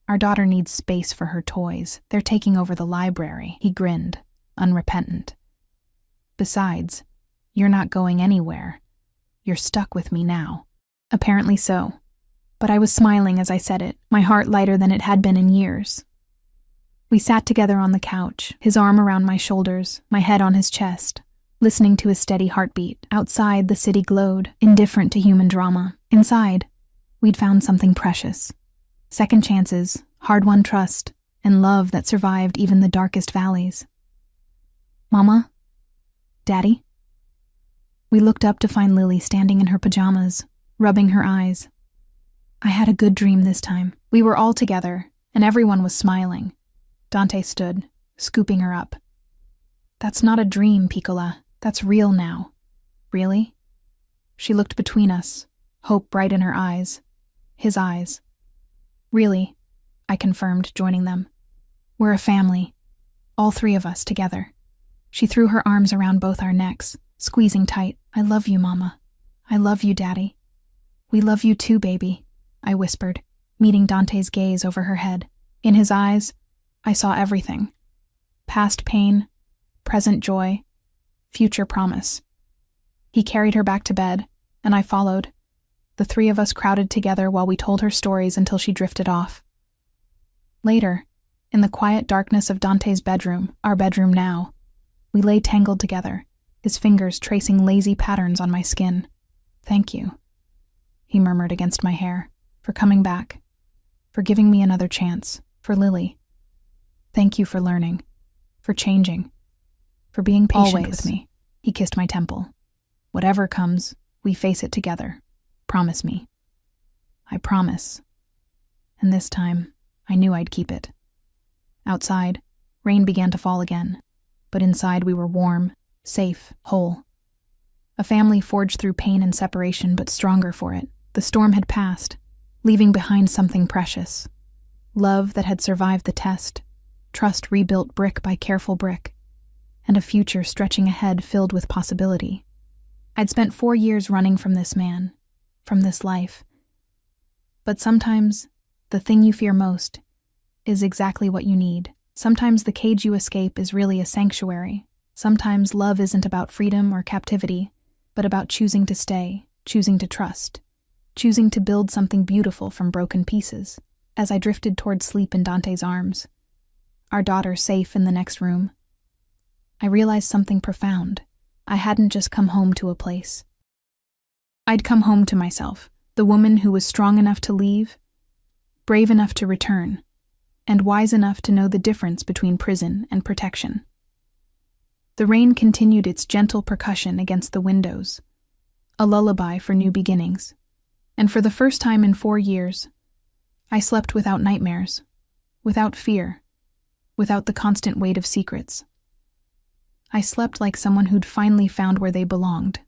"Our daughter needs space for her toys. They're taking over the library." He grinned, unrepentant. "Besides, you're not going anywhere. You're stuck with me now." Apparently so. But I was smiling as I said it, my heart lighter than it had been in years. We sat together on the couch, his arm around my shoulders, my head on his chest, listening to his steady heartbeat. Outside, the city glowed, indifferent to human drama. Inside, we'd found something precious. Second chances, hard-won trust, and love that survived even the darkest valleys. "Mama? Daddy?" We looked up to find Lily standing in her pajamas, rubbing her eyes. I had a good dream this time. We were all together, and everyone was smiling. Dante stood, scooping her up. "That's not a dream, Piccola. That's real now." "Really?" She looked between us, hope bright in her eyes. His eyes. "Really," I confirmed, joining them. "We're a family. All 3 of us together." She threw her arms around both our necks, squeezing tight. "I love you, Mama. I love you, Daddy." "We love you too, baby," I whispered, meeting Dante's gaze over her head. In his eyes, I saw everything. Past pain, present joy, future promise. He carried her back to bed, and I followed. The 3 of us crowded together while we told her stories until she drifted off. Later, in the quiet darkness of Dante's bedroom, our bedroom now, we lay tangled together, his fingers tracing lazy patterns on my skin. "Thank you," he murmured against my hair, "for coming back, for giving me another chance, for Lily. Thank you for learning, for changing, for being patient with me." He kissed my temple. "Whatever comes, we face it together. Promise me." I promise. And this time, I knew I'd keep it. Outside, rain began to fall again, but inside we were warm, safe, whole. A family forged through pain and separation, but stronger for it. The storm had passed, leaving behind something precious. Love that had survived the test, trust rebuilt brick by careful brick, and a future stretching ahead filled with possibility. I'd spent 4 years running from this man, from this life. But sometimes, the thing you fear most is exactly what you need. Sometimes the cage you escape is really a sanctuary. Sometimes love isn't about freedom or captivity, but about choosing to stay, choosing to trust, choosing to build something beautiful from broken pieces. As I drifted toward sleep in Dante's arms, our daughter safe in the next room, I realized something profound. I hadn't just come home to a place. I'd come home to myself, the woman who was strong enough to leave, brave enough to return, and wise enough to know the difference between prison and protection. The rain continued its gentle percussion against the windows, a lullaby for new beginnings. And for the first time in 4 years, I slept without nightmares, without fear, without the constant weight of secrets. I slept like someone who'd finally found where they belonged,